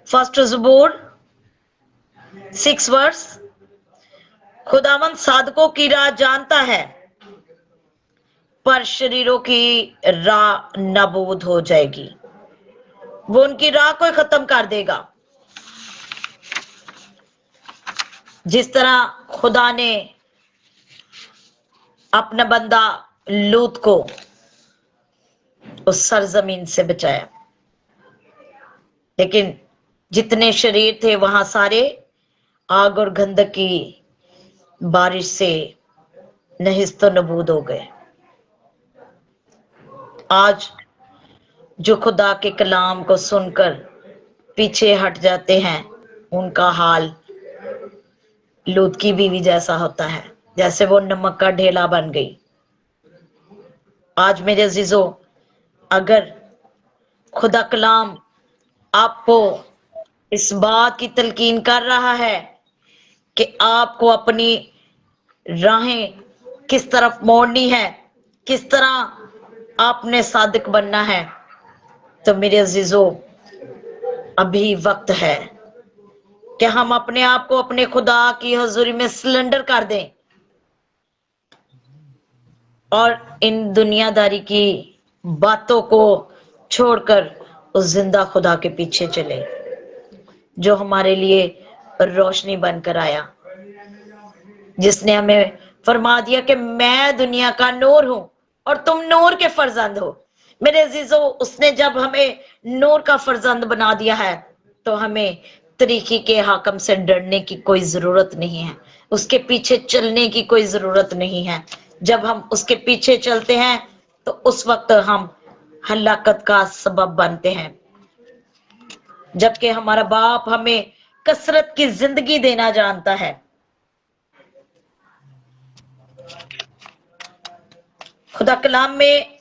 फर्स्ट ज़बूर 6 वर्स, खुदावंद साधकों की राह जानता है पर शरीरों की राह नाबूद हो जाएगी। वो उनकी राह को खत्म कर देगा। जिस तरह खुदा ने अपना बंदा लूत को उस सरजमीन से बचाया, लेकिन जितने शरीर थे वहां सारे आग और गंधक की बारिश से नहिस्तो नबूद हो गए। आज जो खुदा के कलाम को सुनकर पीछे हट जाते हैं, उनका हाल लूत की बीवी जैसा होता है, जैसे वो नमक का ढेला बन गई। आज मेरे अजीजों, अगर खुदा कलाम आपको इस बात की तलकीन कर रहा है कि आपको अपनी राहें किस तरफ मोड़नी है, किस तरह आपने सादिक बनना है। तो मेरे अजीजों, अभी वक्त है कि हम अपने आप को अपने खुदा की हजूरी में सिलेंडर कर दें और इन दुनियादारी की बातों को छोड़कर उस जिंदा खुदा के पीछे चले जो हमारे लिए रोशनी बनकर आया, जिसने हमें फरमा दिया कि मैं दुनिया का नूर हूं और तुम नूर के फर्जंद हो। मेरे अजीजों, उसने जब हमें नूर का फर्जंद बना दिया है तो हमें तरीके के हाकम से डरने की कोई जरूरत नहीं है, उसके पीछे चलने की कोई जरूरत नहीं है। जब हम उसके पीछे चलते हैं तो उस वक्त हम हलाकत का सबब बनते हैं, जबकि हमारा बाप हमें कसरत की जिंदगी देना जानता है। खुदा कलाम में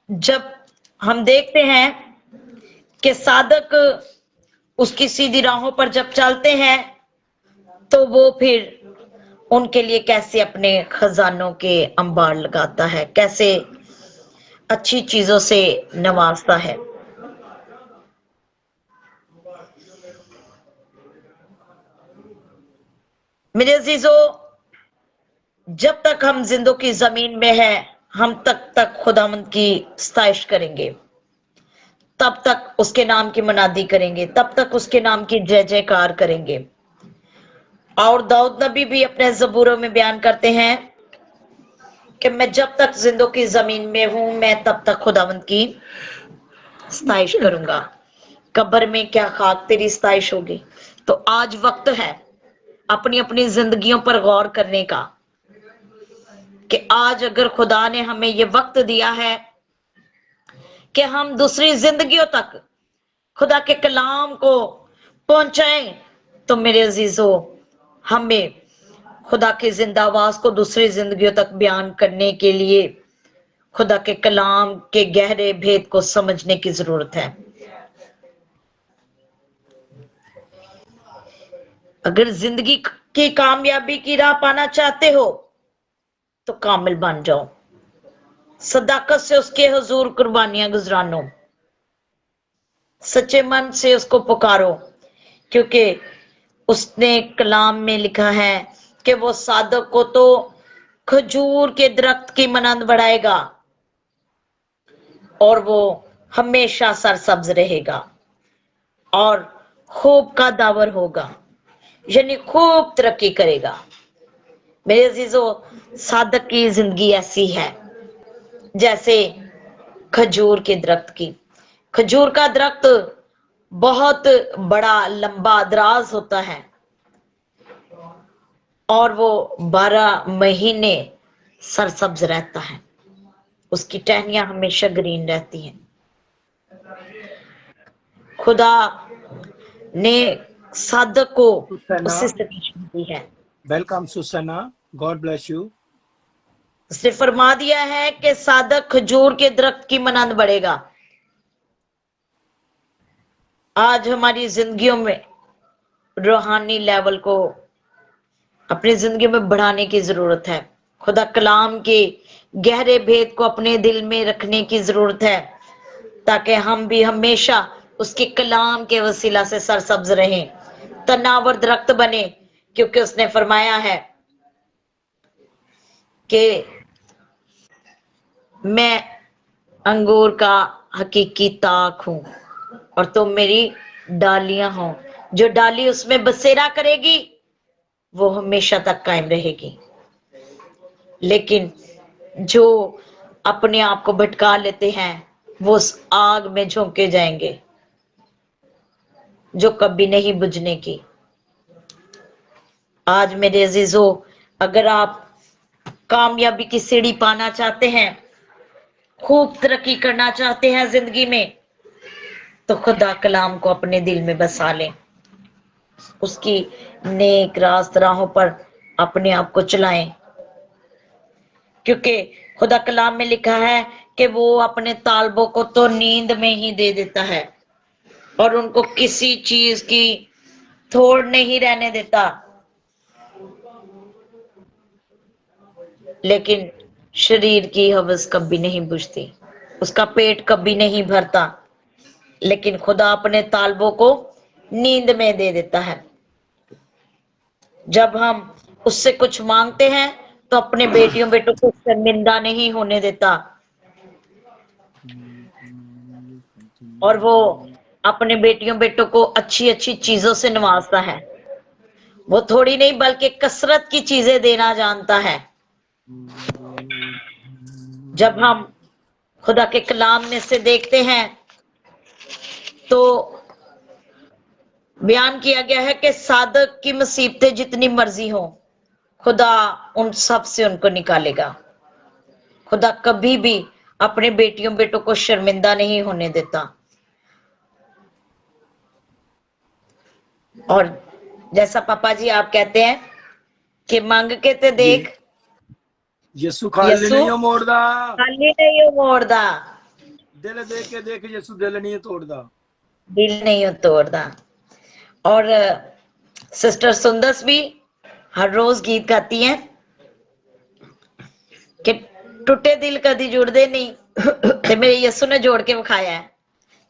जब हम देखते हैं कि सादक उसकी सीधी राहों पर जब चलते हैं तो वो फिर उनके लिए कैसे अपने खजानों के अंबार लगाता है, कैसे अच्छी चीजों से नवाजता है। मेरे अजीजों, जब तक हम जिंदों की जमीन में है हम तक खुदावंद की सताइश करेंगे, तब तक उसके नाम की मनादी करेंगे, तब तक उसके नाम की जय जयकार करेंगे। और दाऊद नबी भी अपने ज़बूरों में बयान करते हैं कि मैं जब तक जिंदों की जमीन में हूं मैं तब तक खुदावंद की सताइश करूंगा। कब्र में क्या खाक तेरी सताइश होगी। तो आज वक्त है अपनी अपनी जिंदगियों पर गौर करने का कि आज अगर खुदा ने हमें ये वक्त दिया है कि हम दूसरी जिंदगियों तक खुदा के कलाम को पहुंचाएं, तो मेरे अजीजों, हमें खुदा की जिंदा आवाज को दूसरी जिंदगियों तक बयान करने के लिए खुदा के कलाम के गहरे भेद को समझने की जरूरत है। अगर जिंदगी की कामयाबी की राह पाना चाहते हो तो कामिल बन जाओ, सदाकत से उसके हुजूर कुर्बानियां गुजरानो, सच्चे मन से उसको पुकारो, क्योंकि उसने कलाम में लिखा है कि वो सादक को तो खजूर के दरख्त की मनंद बढ़ाएगा और वो हमेशा सरसब्ज रहेगा और खूब का दावर होगा, यानी खूब तरक्की करेगा। मेरे अजीजों, सादक की जिंदगी ऐसी है जैसे खजूर के दरख्त की। खजूर का दरख्त बहुत बड़ा लंबा दराज होता है और वो 12 महीने सरसब्ज रहता है, उसकी टहनियां हमेशा ग्रीन रहती हैं। खुदा ने सादक को उससे सताइश दी है। Welcome Susanna, God bless you. उसने फरमा दिया है कि सादक खजूर के दरख्त की मनंद बढ़ेगा। आज हमारी जिंदगियों में रूहानी लेवल को अपनी जिंदगी में बढ़ाने की जरूरत है। खुदा कलाम के गहरे भेद को अपने दिल में रखने की जरूरत है ताकि हम भी हमेशा उसके कलाम के वसीला से सरसब्ज रहें, तनावर दरख्त बने, क्योंकि उसने फरमाया है कि मैं अंगूर का हकीकी ताक हूं और तुम मेरी डालियां हो। जो डाली उसमें बसेरा करेगी वो हमेशा तक कायम रहेगी, लेकिन जो अपने आप को भटका लेते हैं वो उस आग में झोंके जाएंगे जो कभी नहीं बुझने की। आज मेरे अजीजों, अगर आप कामयाबी की सीढ़ी पाना चाहते हैं, खूब तरक्की करना चाहते हैं जिंदगी में, तो खुदा कलाम को अपने दिल में बसा लें, उसकी नेक रास्त राहों पर अपने आप को चलाएं, क्योंकि खुदा कलाम में लिखा है कि वो अपने तालबों को तो नींद में ही दे देता है और उनको किसी चीज की थोड़ नहीं रहने देता। लेकिन शरीर की हवस कभी नहीं बुझती, उसका पेट कभी नहीं भरता, लेकिन खुदा अपने तालबों को नींद में दे देता है। जब हम उससे कुछ मांगते हैं तो अपने बेटियों बेटों को शर्मिंदा नहीं होने देता, और वो अपने बेटियों बेटों को अच्छी अच्छी चीजों से नवाजता है। वो थोड़ी नहीं बल्कि कसरत की चीजें देना जानता है। जब हम खुदा के कलाम में से देखते हैं तो बयान किया गया है कि सादक की मुसीबतें जितनी मर्जी हो, खुदा उन सब से उनको निकालेगा। खुदा कभी भी अपने बेटियों बेटों को शर्मिंदा नहीं होने देता। और जैसा पापा जी आप कहते हैं कि मांग के ते देख, यसु खाली यसु नहीं मोड़दा, खाली नहीं मोड़दा, दिल दे के देख यसु दिल नहीं तोड़दा, दिल नहीं तोड़दा। और सिस्टर सुंदस भी हर रोज गीत गाती हैं कि टूटे दिल कदी जुड़दे नहीं, ते मेरे यसु ने जोड़ के विखाया है।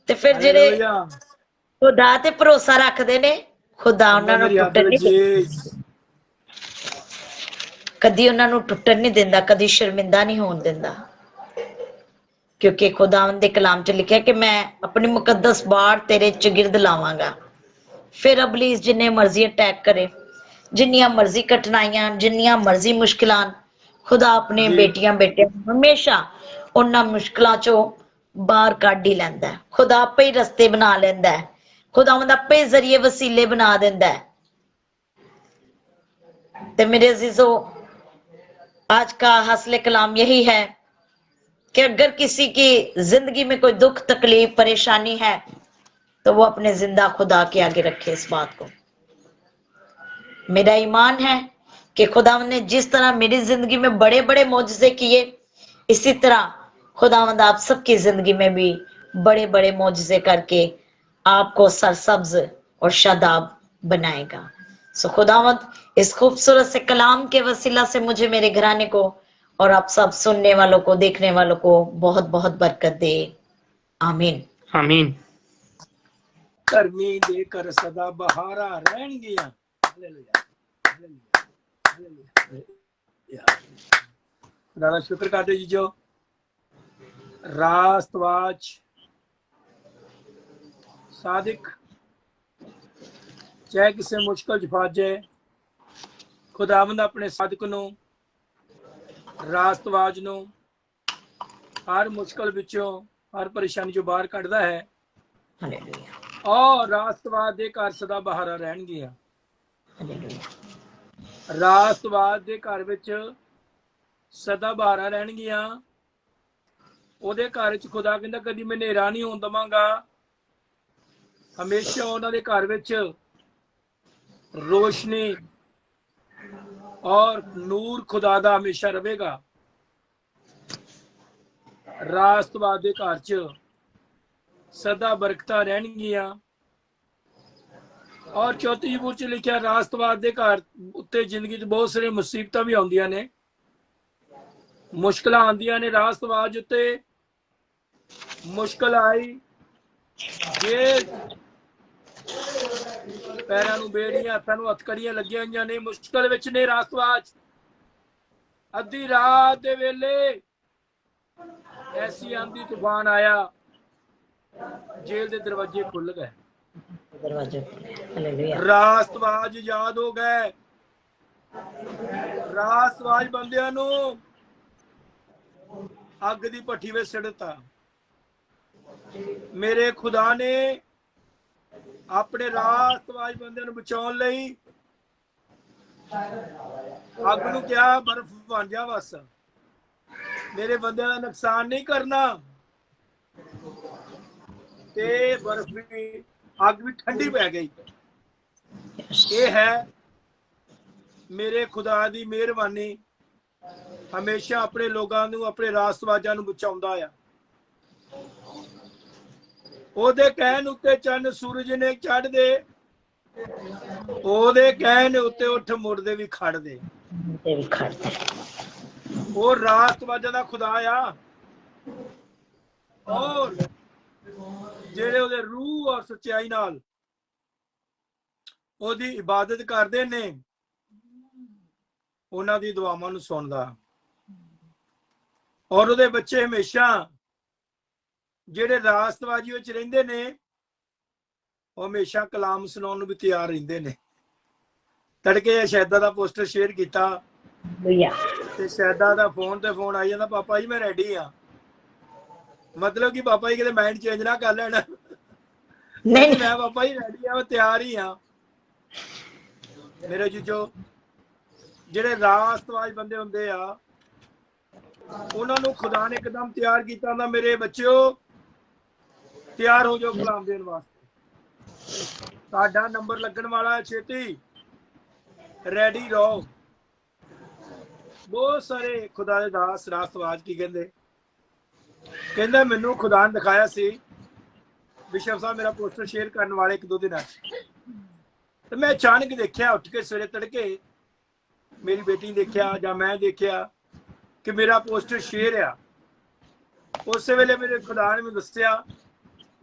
ते फिर जेड़े हालेलुया। खुदा ते भरोसा रखदे ने, खुदा अंदर ਉਹਨਾਂ ਨੂੰ मेरी हद ਟੁੱਟਣ ਨਹੀਂ जी ਕਦੀ ਉਹਨਾਂ ਨੂੰ ਟੁੱਟਣ ਨਹੀਂ ਦਿੰਦਾ, ਕਦੀ ਸ਼ਰਮਿੰਦਾ ਨਹੀਂ ਹੋਣ ਦਿੰਦਾ। ਕਿਉਂਕਿ ਖੁਦਾਵੰਦ ਦੇ ਕਲਾਮ 'ਚ ਲਿਖਿਆ ਕਿ ਮੈਂ ਆਪਣੀ ਮੁਕੱਦਸ ਬਾੜ ਤੇਰੇ ਚਿਰਦ ਲਾਵਾਂਗਾ। ਫਿਰ ਅਬਲੀਸ ਜਿੰਨੇ ਮਰਜ਼ੀ ਅਟੈਕ ਕਰੇ, ਜਿੰਨੀਆਂ ਮਰਜ਼ੀ ਕਠਿਨਾਈਆਂ, ਜਿੰਨੀਆਂ ਮਰਜ਼ੀ ਮੁਸ਼ਕਿਲਾਂ, ਖੁਦਾ ਆਪਣੇ ਜੀ ਬੇਟੀਆਂ ਬੇਟਿਆਂ ਨੂੰ ਹਮੇਸ਼ਾ ਉਹਨਾਂ ਮੁਸ਼ਕਿਲਾਂ 'ਚੋਂ ਬਾਹਰ ਕੱਢ ਹੀ ਲੈਂਦਾ ਹੈ। ਖੁਦਾ ਆਪੇ ਹੀ ਰਸਤੇ ਬਣਾ ਲੈਂਦਾ ਹੈ। खुदावंद आपे जरिए वसीले बना देता है। तो मेरे अजीजों, आज का हासिल कलाम यही है कि अगर किसी की जिंदगी में कोई दुख तकलीफ परेशानी है तो वो अपने जिंदा खुदा के आगे रखे इस बात को। मेरा ईमान है कि खुदावंद ने जिस तरह मेरी जिंदगी में बड़े बड़े मौजज़े किए, इसी तरह खुदावंद आप सबकी जिंदगी में भी बड़े बड़े मौजज़े करके आपको सरसब्ज और शादाब बनाएगा। सो खुदावंद इस खूबसूरत से कलाम के वसीला से मुझे, मेरे घराने को और आप सब सुनने वालों को, देखने वालों को बहुत बहुत बरकत दे। आमीन आमीन। धर्मी दे कर सदा बहारा रहनगियां। Hallelujah hallelujah hallelujah. खुदा दा शुक्र करदे जी जो रास्तवाज सादिक चाहे किसी मुश्किल च फस जाए, खुदावंद अपने सादिक नूं, रास्तवाज नूं हर मुश्किल विचों, हर परेशानी चों बाहर कढ़दा है। हालेलुया और रास्तवाद दे घर सदा बहारा रहणगियां। हालेलुया रास्तवाद दे घर विच सदा बहारा रहणगियां। ओहदे घर च खुदा कहंदा कदी मैं नेरा नहीं होण दवांगा। हमेशा उन्हां दे घर विच रोशनी और नूर खुदा दा हमेशा रहेगा। रास्तवाद दे घर च सदा बरकतां रहणगियां। और चौथी बुर च लिखिया रास्तवाद दे घर उत्ते जिंदगी च बहुत सारी मुसीबतां भी आउंदियां ने, मुश्किलां आंदियां ने। रास्तवाद उत्ते मुश्किल आई जे पैरां नूं बेड़ियां, हत्थां नूं हथकड़ियां लगियां होईयां ने, मुश्किल विच ने रास्तवाज। अद्धी रात दे वेले ऐसी आंधी तूफान आया, जेल दे दरवाजे खुल गए, दरवाजे खुले। हालेलुया रास्तवाज याद हो गए। रास्तवाज बंदियां नूं अग दी भट्ठी विच सिड़ता। मेरे खुदा ने अपने रास्तवाज बंदियां नूं बचाउण लई अग नूं क्या बर्फ बन जा, बस मेरे बंदियां दा नुकसान नहीं करना। ते बर्फ भी, अग भी ठंडी पै गई। ये है मेरे खुदा दी मेहरबानी, हमेशा अपने लोगों नूं, अपने रास्तवाजां नूं बचाउंदा आ। ਉਹਦੇ ਕਹਿਣ ਉੱਤੇ ਚੰਨ ਸੂਰਜ ਨੇ ਚੜ੍ਹਦੇ, ਉਹਦੇ ਕਹਿਣ ਉੱਤੇ ਉੱਠ ਮੁੜਦੇ ਵੀ ਖੜਦੇ। ਉਹ ਰਾਸ਼ਟਰਵਾਦ ਦਾ ਖੁਦਾ ਆ, ਔਰ ਜਿਹੜੇ ਉਹਦੇ ਰੂਹ ਔਰ ਸੱਚਾਈ ਨਾਲ ਉਹਦੀ ਇਬਾਦਤ ਕਰਦੇ ਨੇ, ਉਹਨਾਂ ਦੀ ਦੁਆਵਾਂ ਨੂੰ ਸੁਣਦਾ। ਔਰ ਉਹਦੇ ਬੱਚੇ ਹਮੇਸ਼ਾ ਜਿਹੜੇ ਰਾਸ਼ਟਰਵਾਦੀ ਵਿੱਚ ਰਹਿੰਦੇ ਨੇ, ਉਹ ਹਮੇਸ਼ਾ ਕਲਾਮ ਸੁਣਾਉਣ ਨੂੰ ਵੀ ਤਿਆਰ ਰਹਿੰਦੇ ਨੇ। ਤੜਕੇ ਸ਼ੈਦਾ ਦਾ ਪੋਸਟਰ ਸ਼ੇਅਰ ਕੀਤਾ ਤੇ ਸ਼ੈਦਾ ਦਾ ਫੋਨ ਤੇ ਫੋਨ ਆਈ ਜਾਂਦਾ, ਪਾਪਾ ਜੀ ਮੈਂ ਰੈਡੀ ਆ। ਮਤਲਬ ਕਿ ਪਾਪਾ ਜੀ ਕਿਤੇ ਮਾਈਂਡ ਚੇਂਜ ਨਾ ਕਰ ਲੈਣਾ। ਨਹੀਂ, ਮੈਂ ਪਾਪਾ ਜੀ ਰੈਡੀ ਆ, ਮੈਂ ਤਿਆਰ ਹੀ ਆ। ਮੇਰੇ ਜੀਜੋ, ਜਿਹੜੇ ਰਾਸ਼ਟਰਵਾਦੀ ਬੰਦੇ ਹੁੰਦੇ ਆ, ਉਹਨਾਂ ਨੂੰ ਖੁਦਾ ਨੇ ਇੱਕਦਮ ਤਿਆਰ ਕੀਤਾ ਹੁੰਦਾ, ਮੇਰੇ ਬੱਚਿਓ ਤਿਆਰ ਹੋ ਜਾਓ ਕਲਾਮ ਦੇਣ ਵਾਸਤੇ, ਤੁਹਾਡਾ ਨੰਬਰ ਲੱਗਣ ਵਾਲਾ, ਛੇਤੀ ਰੈਡੀ ਰਹੋ। ਬਹੁਤ ਸਾਰੇ ਖੁਦਾ ਦੇ ਦਾਸ ਰਾਸ਼ਟਰਵਾਦ ਕੀ ਕਹਿੰਦੇ, ਕਹਿੰਦਾ ਮੈਨੂੰ ਖੁਦਾ ਨੇ ਦਿਖਾਇਆ ਸੀ, ਬਿਸ਼ਪ ਸਾਹਿਬ ਮੇਰਾ ਪੋਸਟਰ ਸ਼ੇਅਰ ਕਰਨ ਵਾਲੇ 1-2 ਦਿਨਾਂ ਤੇ ਮੈਂ ਅਚਾਨਕ ਦੇਖਿਆ, ਉੱਠ ਕੇ ਸਵੇਰੇ ਤੜਕੇ ਮੇਰੀ ਬੇਟੀ ਨੇ ਦੇਖਿਆ ਜਾਂ ਮੈਂ ਦੇਖਿਆ ਕਿ ਮੇਰਾ ਪੋਸਟਰ ਸ਼ੇਅਰ ਆ। ਉਸੇ ਵੇਲੇ ਮੇਰੇ ਖੁਦਾ ਨੇ ਮੈਨੂੰ ਦੱਸਿਆ,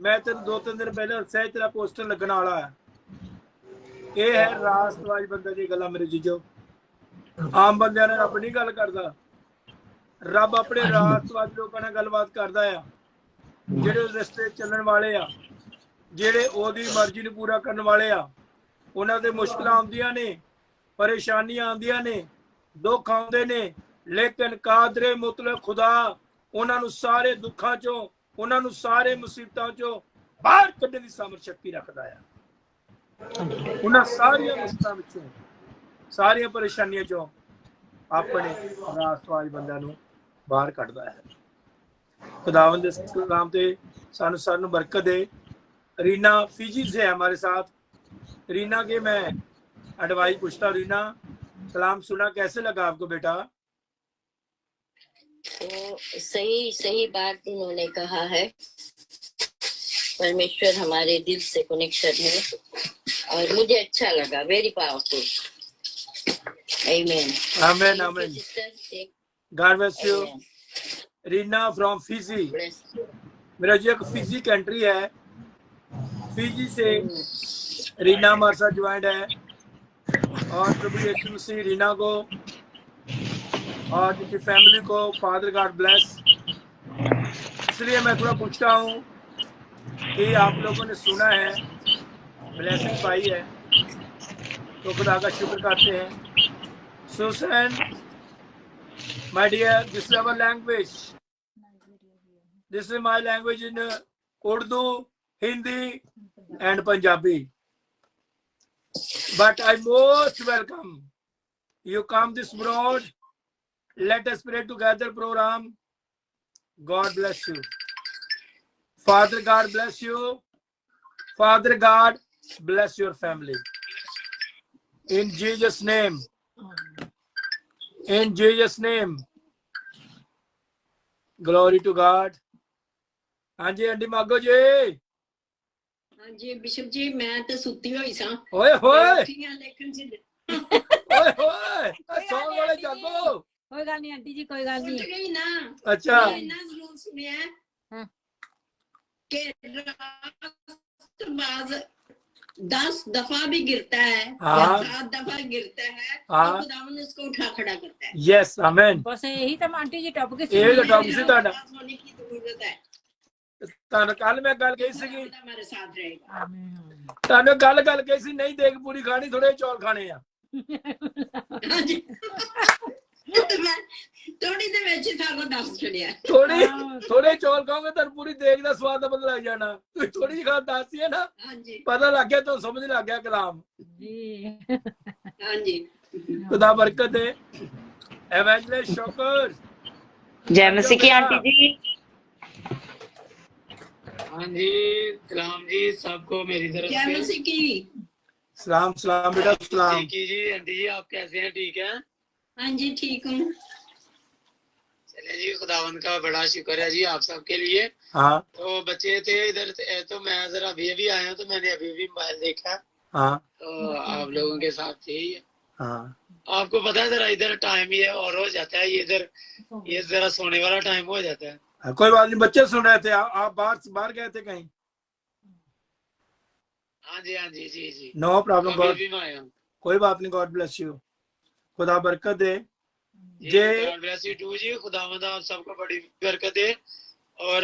ਮੈਂ ਤੈਨੂੰ 2-3 ਦਿਨ ਪਹਿਲਾਂ ਦੱਸਿਆ ਤੇਰਾ ਪੋਸਟਰ ਲੱਗਣ ਵਾਲਾ ਹੈ। ਇਹ ਹੈ ਰਾਸ਼ਟਰਵਾਦੀ ਬੰਦੇ ਦੀ ਗੱਲਾਂ ਮੇਰੇ ਜੀਜੋ। ਆਮ ਬੰਦਿਆਂ ਨਾਲ ਰੱਬ ਨਹੀਂ ਗੱਲ ਕਰਦਾ, ਰੱਬ ਆਪਣੇ ਰਾਸ਼ਟਰਵਾਦੀ ਲੋਕਾਂ ਨਾਲ ਗੱਲਬਾਤ ਕਰਦਾ ਆ, ਜਿਹੜੇ ਉਸ ਰਸਤੇ ਚੱਲਣ ਵਾਲੇ ਆ, ਜਿਹੜੇ ਉਹਦੀ ਮਰਜ਼ੀ ਨੂੰ ਪੂਰਾ ਕਰਨ ਵਾਲੇ ਆ। ਉਹਨਾਂ ਦੇ ਮੁਸ਼ਕਲਾਂ ਆਉਂਦੀਆਂ ਨੇ, ਪਰੇਸ਼ਾਨੀਆਂ ਆਉਂਦੀਆਂ ਨੇ, ਦੁੱਖ ਆਉਂਦੇ ਨੇ, ਲੇਕਿਨ ਕਾਦਰੇ ਮੁਤਲਕ ਖੁਦਾ ਉਹਨਾਂ ਨੂੰ ਸਾਰੇ ਦੁੱਖਾਂ ਚੋਂ, ਉਹਨਾਂ ਨੂੰ ਸਾਰੇ ਮੁਸੀਬਤਾਂ ਚੋਂ ਬਾਹਰ ਕੱਢਣ ਦੀ ਸਾਮਰਥ ਸ਼ਕਤੀ ਰੱਖਦਾ ਆ। ਉਹਨਾਂ ਸਾਰੀਆਂ ਮੁਸ਼ਕਲਾਂ ਵਿੱਚੋਂ, ਸਾਰੀਆਂ ਪਰੇਸ਼ਾਨੀਆਂ ਚੋਂ ਆਪਣੇ ਰਾਸ਼ਟਰਵਾਦੀ ਬੰਦਿਆਂ ਨੂੰ ਬਾਹਰ ਕੱਢਦਾ ਹੈ। खुदावंद इस कलाम पे सानू सानू बरकत दे। रीना फिजी से है हमारे साथ। रीना के मैं एडवाइस पूछता। रीना, कलाम सुना, कैसे लगा आपको बेटा? तो सही बात इन्होंने कहा है। परमेश्वर हमारे दिल से कनेक्शन है और मुझे अच्छा लगा। Very powerful. आमीन आमीन आमीन। God bless you. Reena from Fiji. मेरा जो एक फिजी कंट्री है, फिजी से रीना हमारे साथ ज्वाइंट है। और प्रभु यीशु मसीह रीना को और उनकी फैमिली को फादर गॉड ब्लेस। इसलिए मैं थोड़ा पूछता हूँ कि आप लोगों ने सुना है, ब्लेसिंग पाई है, तो खुदा का शुक्र करते हैं। Susan, my dear, this is our language. This is my language in Urdu, Hindi and Punjabi. But I most welcome you come this broad. Let us pray together program. God bless you. Father God bless you. Father God bless your family. In Jesus' name. In Jesus' name. Glory to God. हाँ जी aunty मागो जी। हाँ जी bishop जी, मैं तो सुती हुई सा। ओए होए लेकिन जी ओए होए सॉन्ग वाले जागो। कोई गल नहीं आंटी जी, कोई गल नहीं। गई ना। अच्छा, इतना जरूर सुनिया हाँ। कि राष्ट्रवाद 10 दफा भी गिरता है, हाँ। 7 दफा गिरता है, हाँ। तो खुदावंद उसको उठा खड़ा करता है। यस आमीन। बस यही तो आंटी जी टॉपिक ਇਹ ਤਾਂ ਟੌਪ ਸੀ ਤੁਹਾਡਾ। होने की जरूरत है। ਤੁਹਾਨੂੰ ਕੱਲ ਮੈਂ ਗੱਲ ਕਹੀ ਸੀਗੀ, खुदा हमारे साथ रहेगा। ਤੁਹਾਨੂੰ ਗੱਲ ਕਹੀ ਸੀ, ਨਹੀਂ ਦੇਖ ਪੂਰੀ ਖਾਣੀ, ਥੋੜੇ ਚੌਲ ਖਾਣੇ ਆ। हाँ जी। तो मैं थोड़ी देर में सारा दस छड़िया। ਥੋੜੇ ਚੌਲ ਖਾਓਗੇ ਤਾਂ ਪੂਰੀ ਦੇਖ ਦਾ ਸਵਾਦ ਦਾ ਪਤਾ ਲੱਗ ਜਾਣਾ। ਤੁਸੀਂ ਥੋੜੀ ਜਿਹੀ ਗੱਲ ਦੱਸੀ ਹੈ ਨਾ, हाँ जी ਪਤਾ ਲੱਗ ਗਿਆ, ਤੁਹਾਨੂੰ ਸਮਝ ਲੱਗ ਗਿਆ ਕਲਾਮ। जी। हाँ जी। खुदा बरकत दे। एवेंजलिस्ट शौकर। जय मसीह की आंटी जी। हाँ जी, सलाम जी सबको मेरी तरफ क्या से। मसीह की। सलाम सलाम बेटा सलाम। ठीक है जी। आंटी जी आप कैसे हैं? ठीक है। हाँ जी ठीक हूँ। चले जी, खुदावंद का बड़ा शुक्र है जी आप सबके लिए। हाँ तो बच्चे थे इधर, तो मैं जरा अभी आया हूँ, तो मैंने अभी मोबाइल देखा, हाँ तो आप लोगों के साथ थे ही। हाँ आपको पता है जरा इधर टाइम ये और हो जाता है, ये इधर ये जरा सोने वाला टाइम हो जाता है। कोई बात नहीं, बच्चे सुन रहे थे। आप बाहर गए थे कहीं? हाँ जी जी जी, नो प्रॉब्लम। अभी भी मैं आया हूँ। कोई बात नहीं, गॉड ब्लेस यू, खुदा बरकत दे। जी, गॉड ब्लेस यू टू जी, खुदावंद आप सबको बड़ी बरकत दे। और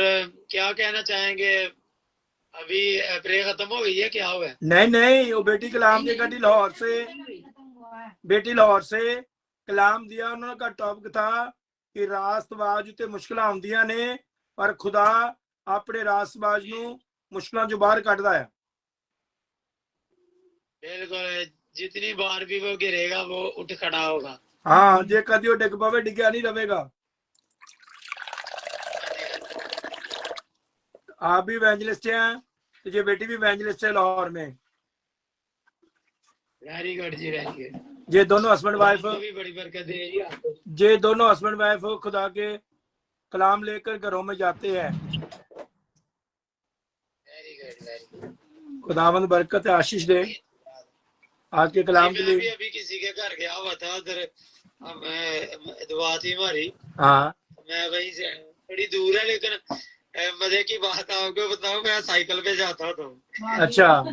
क्या कहना चाहेंगे, अभी प्रे खत्म हो गई है, क्या हुआ है? नहीं, वो बेटी कलाम दी गड्डी लाहौर से, बेटी लाहौर से कलाम दिया। उन्होंने का टॉपिक था कि रास्तबाज उत्ते मुश्किल आउंदियां ने, पर खुदा अपने रास्तबाज नू मुश्किलों चों बाहर कढदा है। बिल्कुल, जितनी बार भी वो गिरेगा वो उठ खड़ा होगा। हाँ, जे कदी वो डिग पवे, डिग्या नहीं रहेगा। आप भी इवेंजलिस्ट हैं, तो ये बेटी भी इवेंजलिस्ट है लाहौर में। वेरी गुड जी, वेरी गुड। ये दोनों हस्बैंड वाइफ, भी बड़ी बरकत दे जी आपको। ये दोनों हस्बैंड वाइफ खुदा के कलाम लेकर घरों में जाते हैं। Very good, very good. खुदावंद बरकत आशीष दे आज के कलाम के मैं भी लिए। अभी किसी के घर गया हुआ था, उधर दुआ थी हमारी। हाँ, मैं वहीं से, थोड़ी दूर है, लेकिन मजे की बात आपको बताऊं, मैं साइकिल पे जाता था। अच्छा,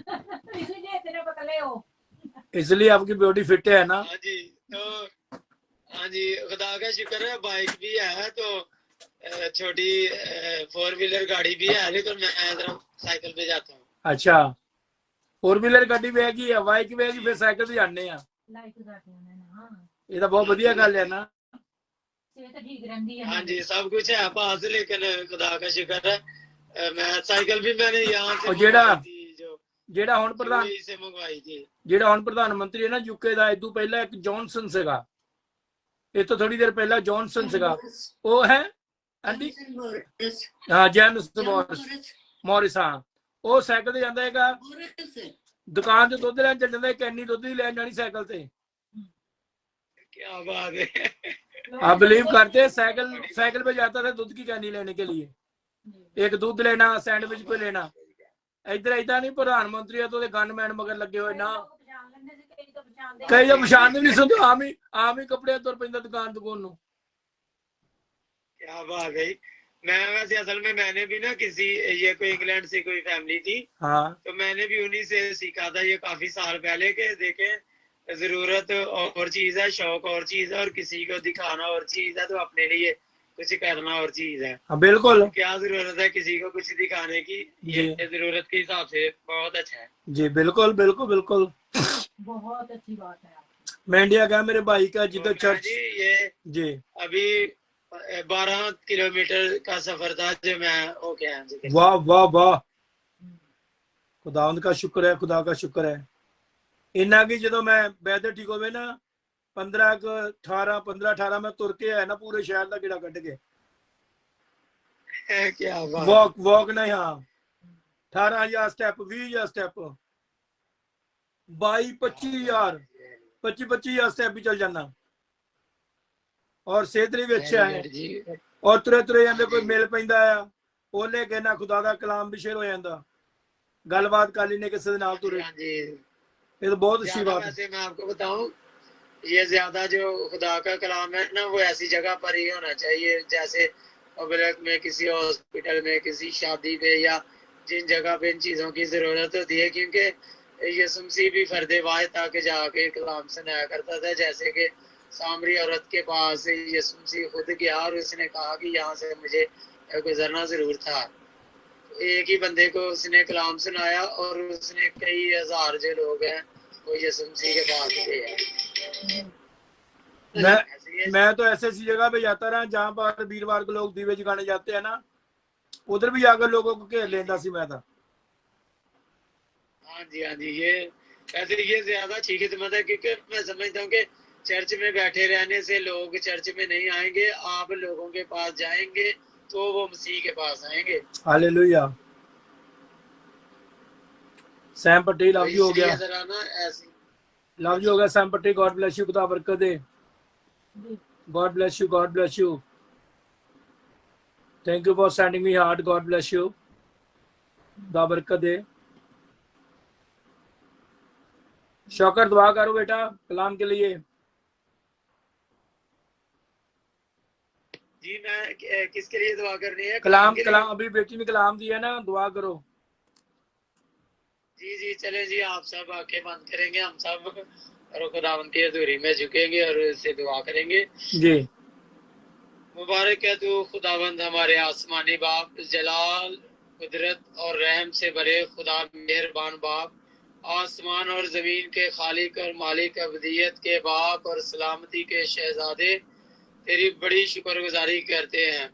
इसलिए आपकी बॉडी फिट है ना? हाँ जी, तो हाँ जी, खुदा का शुक्र है, बाइक भी है, तो छोटी 4 व्हीलर गाड़ी भी है, लेकिन मैं जरा साइकिल पे जाता हूँ। अच्छा, 4 व्हीलर गाड़ी वेगी है, बाइक वेगी, फिर साइकिल से जाने हैं। ये तो बहुत बढ़िया गल है ना। हाँ जी, सब कुछ है पास, लेकिन खुदा का शुक्र है, मैं साइकिल भी मैंने यहाँ से ਜਿਹੜਾ ਹੁਣ ਪ੍ਰਧਾਨ से मंगवाई थी। ਜਿਹੜਾ ਹੁਣ ਪ੍ਰਧਾਨ ਮੰਤਰੀ ਹੈ ਨਾ ਯੂਕੇ ਦਾ, ਇਦੋਂ ਪਹਿਲਾਂ ਇੱਕ ਜੌਨਸਨ ਸੀਗਾ, ਇਹ ਤੋਂ ਥੋੜੀ ਦੇਰ ਪਹਿਲਾਂ ਜੌਨਸਨ ਸੀਗਾ, ਉਹ ਹੈ ਆਂਟੀ, ਹਾਂ ਜੇਮਸ ਮੋਰਿਸ, ਹਾਂ, ਉਹ ਸਾਈਕਲ ਤੇ ਜਾਂਦਾ ਹੈਗਾ, ਦੁਕਾਨ ਤੇ ਦੁੱਧ ਲੈਣ ਚੱਲ ਜਾਂਦਾ, ਕੈਨੀ ਦੁੱਧ ਦੀ ਲੈਣ ਜਾਣੀ ਸਾਈਕਲ ਤੇ। क्या बात है। आप बिलीव करते हैं? साइकिल पे जाता था दूध की कैनी लेने के लिए, एक दूध लेना, सैंडविच पे लेना। इधर ऐसा नहीं, प्रधानमंत्री है तो गनमैन मगर लगे हुए ना, कई तो पछाण नहीं सुनते, आम ही कपड़े तुर पैंदा दुकान नू। क्या बात है। मैं वैसे असल में मैंने भी ना किसी, ये कोई इंग्लैंड से कोई फैमिली थी, हाँ, तो मैंने भी उन्हीं से सीखा था, ये काफी साल पहले के। देखे, जरूरत और चीज है, शौक और चीज है, और किसी को दिखाना और चीज है, तो अपने लिए कुछ करना और चीज है। हाँ बिल्कुल, क्या जरूरत है किसी को कुछ दिखाने की, ये जरूरत के हिसाब से बहुत अच्छा है जी। बिल्कुल बिल्कुल बिल्कुल, बहुत अच्छी बात है। मैं इंडिया गया, मेरे भाई का जिधर चर्च जी, ये जी अभी 12 किलोमीटर का सफर था जो मैं होके आया। वाह वाह वाह, खुदा का शुक्र है, खुदा का शुक्र है। इन्ना की जो मैं वैदर ठीक होवे ना, 15-18 मैं तुर के आया ना पूरे शहर का गेड़ा कट के। क्या बात। वॉक नहीं, हाँ 18,000 स्टेप, 20,000 स्टेप, 22-25,000 स्टेप भी चल जाना, और सेहत भी अच्छा है, और तुरे जाते कोई मिल पैंदा है, ओले कहना खुदा दा कलाम भी शेयर हो जाता, गलबात कर लेने किसी नाल तुरे, ये तो बहुत अच्छी बात है। वैसे मैं आपको बताऊं, ये ज्यादा जो खुदा का कलाम है ना, वो ऐसी जगह पर ही होना चाहिए, जैसे पब्लिक में, किसी हॉस्पिटल में, किसी शादी पे, या जिन जगह पे इन चीजों की जरूरत होती है। क्योंकि यीशु मसीह भी फर्दे वाहिद ताकि जाके कलाम सुनाया करता था, जैसे कि सामरी औरत के पास यीशु मसीह खुद गया और उसने कहा कि यहाँ से मुझे गुजरना जरूर था। एक ही बंदे को उसने कलाम सुनाया, और उसने कई हजार जो लोग हैं वो यीशु मसीह के पास गए। मैं तो ऐसी जगह पे जाता रहा जहाँ पर वीरवार को लोग दीवे जगाने जाते हैं ना, उधर भी जाकर लोगों को घेर लेता सी मैं था। हाँ जी, ये वैसे ये ज्यादा अच्छी खिदमत है, क्योंकि मैं समझता हूँ कि चर्च में बैठे रहने से लोग चर्च में नहीं आएंगे। आप लोगों के पास जाएंगे तो वो मसीह के पास आएंगे। Hallelujah. Sam Patel love you हो गया, लव यू हो गया Sam Patel, God bless you, खुदा बरकत दे, God bless you, God bless you. Thank you for sending me heart, God bless you, खुदा बरकत दे। शौकर दुआ करो बेटा कलाम के लिए। जी मैं किसके लिए दुआ करनी है? कलाम के लिए? कलाम अभी बेटी ने कलाम दिया ना, दुआ करो। जी जी चले जी, आप सब आंखें बंद करेंगे, हम सब और खुदावन की हजूरी में झुकेंगे और उससे दुआ करेंगे। जी। मुबारक है तू खुदावंद हमारे आसमानी बाप, जलाल कुदरत और रहम से भरे खुदा, मेहरबान बाप, आसमान और जमीन के खालिक और मालिक, अबदियत के बाप और सलामती के शहजादे, तेरी बड़ी शुक्रगुजारी करते हैं।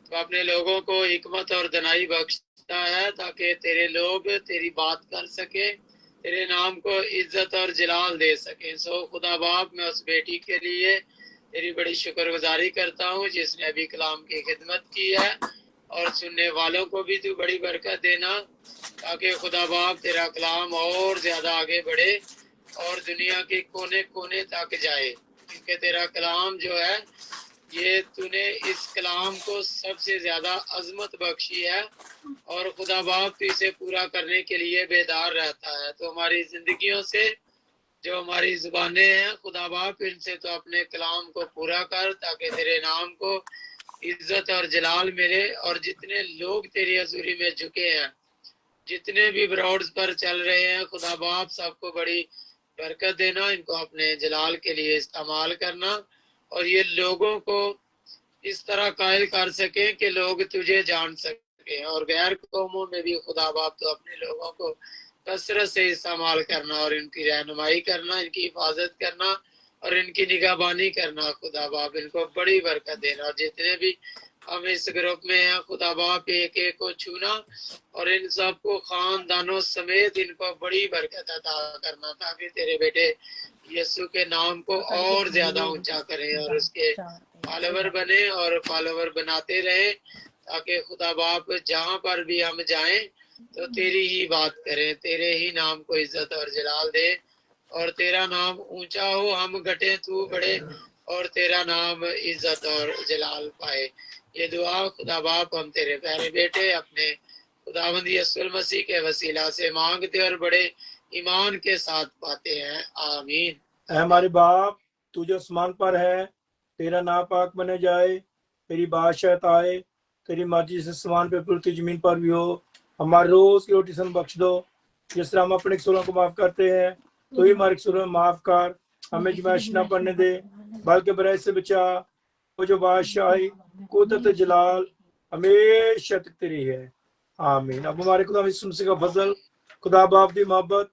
तो अपने लोगों को हिकमत और दनाई बख्शता है ताकि तेरे लोग तेरी बात कर सके, तेरे नाम को इज्जत और जलाल दे सके। सो खुदा बाप, मैं उस बेटी के लिए तेरी बड़ी शुक्रगुजारी करता हूँ जिसने अभी कलाम की खिदमत की है, और सुनने वालों को भी तू बड़ी बरकत देना ताकि खुदा बाप तेरा कलाम और ज्यादा आगे बढ़े और दुनिया के कोने कोने तक जाए, क्योंकि तेरा कलाम जो है ये तूने इस कलाम को सबसे ज्यादा अजमत बख्शी है, और खुदा बाप तू इसे पूरा करने के लिए बेदार रहता है। तो हमारी जिंदगियों से जो हमारी जुबानें हैं खुदा बाप, इनसे तो अपने कलाम को पूरा कर ताकि तेरे नाम को इज्जत और जलाल मिले, और जितने लोग तेरी हजूरी में झुके हैं, जितने भी ब्रॉड्स पर चल रहे हैं खुदा बाप, सबको बड़ी बरकत देना, इनको अपने जलाल के लिए इस्तेमाल करना, और ये लोगों को इस तरह कायल कर सके कि लोग तुझे जान सके, और गैर कौमों में भी खुदा बाप तो अपने लोगों को कसरत से इस्तेमाल करना और इनकी रहनुमाई करना, इनकी हिफाजत करना और इनकी निगहबानी करना। खुदा बाप इनको बड़ी बरकत देना, जितने भी हम इस ग्रुप में हैं खुदा बाप एक एक को छूना और इन सबको खानदानों समेत इनको बड़ी बरकत अता करना, ताकि तेरे बेटे यीशु के नाम को और ज्यादा ऊंचा करें और उसके फॉलोवर बने और फॉलोवर बनाते रहे, ताकि खुदा बाप जहाँ पर भी हम जाएं तो तेरी ही बात करें, तेरे ही नाम को इज्जत और जलाल दे, और तेरा नाम ऊंचा हो, हम घटे तू बढ़े, और तेरा नाम इज्जत और जलाल पाए। ये दुआ खुदा बाप हम तेरे प्यारे बेटे अपने खुदावंद यीशु मसीह के वसीला से मांगते और बड़े ईमान के साथ पाते हैं, आमीन। ऐ हमारे बाप, तू जो आसमान पर है, तेरा नाम पाक बने जाए, तेरी बादशाहत आए, तेरी मर्जी से आसमान पे पृथ्वी जमीन पर भी हो। हमारे रोज की रोटी सन बख्श दो, जिस तरह हम अपने कसूरों को माफ करते हैं, तो ही हमारे कसूरों में माफ कर, हमें जमाइश न पड़ने दे, बल्कि बुराई से बचा। वो जो बादशाही कुदरत जलाल हमेशा तक तेरी है, आमीन। अब हमारे खुदा यीशु मसीह का फजल, खुदा बाप की मोहब्बत,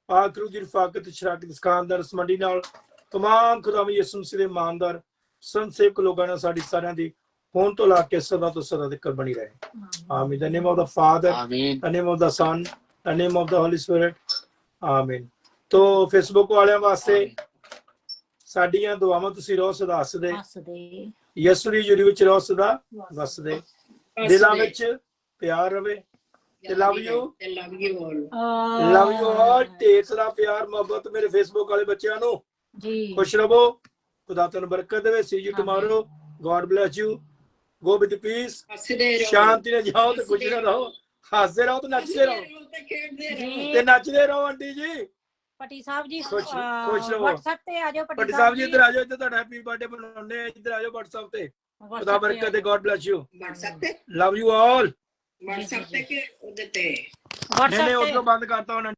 पाक रूह दी रफाकत, शराकत इस खानदार इस मंडी नाल तमाम खुदा यीशु मसीह दे ईमानदार संसेवक लोगों ने साडी सारियां दी होन तो ला के सदा तो सदा तक बनी रहे, आमीन। The name of the Father, the name of the Son, the name of the Holy Spirit, आमीन। तो फेसबुक वालियां वास्ते साडियां दुआवां तुसीं रोज सदा हसदे यीशु दी हजूरी विच रोज सदा वसदे, दिलां विच प्यार रवे। लव यू ऑल, ढेर सारा प्यार मोहब्बत मेरे फेसबुक वाले बच्चों नु, खुश रहो, खुदा तुहानू बरकत देवे। See you tomorrow, God bless you, go with peace, शांति ने जाओ तो खुश रहो, हंसते रहो तो नचते रहो, ते नचते रहो। आंटी जी पटी साहब जी खुश रहो, व्हाट्सएप पे आ जाओ, पटी साहब जी इधर आ जाओ, इधर ਤੁਹਾਡਾ हैप्पी बर्थडे मनाउने, इधर आ जाओ व्हाट्सएप पे, खुदा बरकत दे, गॉड ब्लेस यू, व्हाट्सएप पे लव यू ऑल। व्हाट्सएप पे के उधर पे नहीं उधर बंद करता हूं।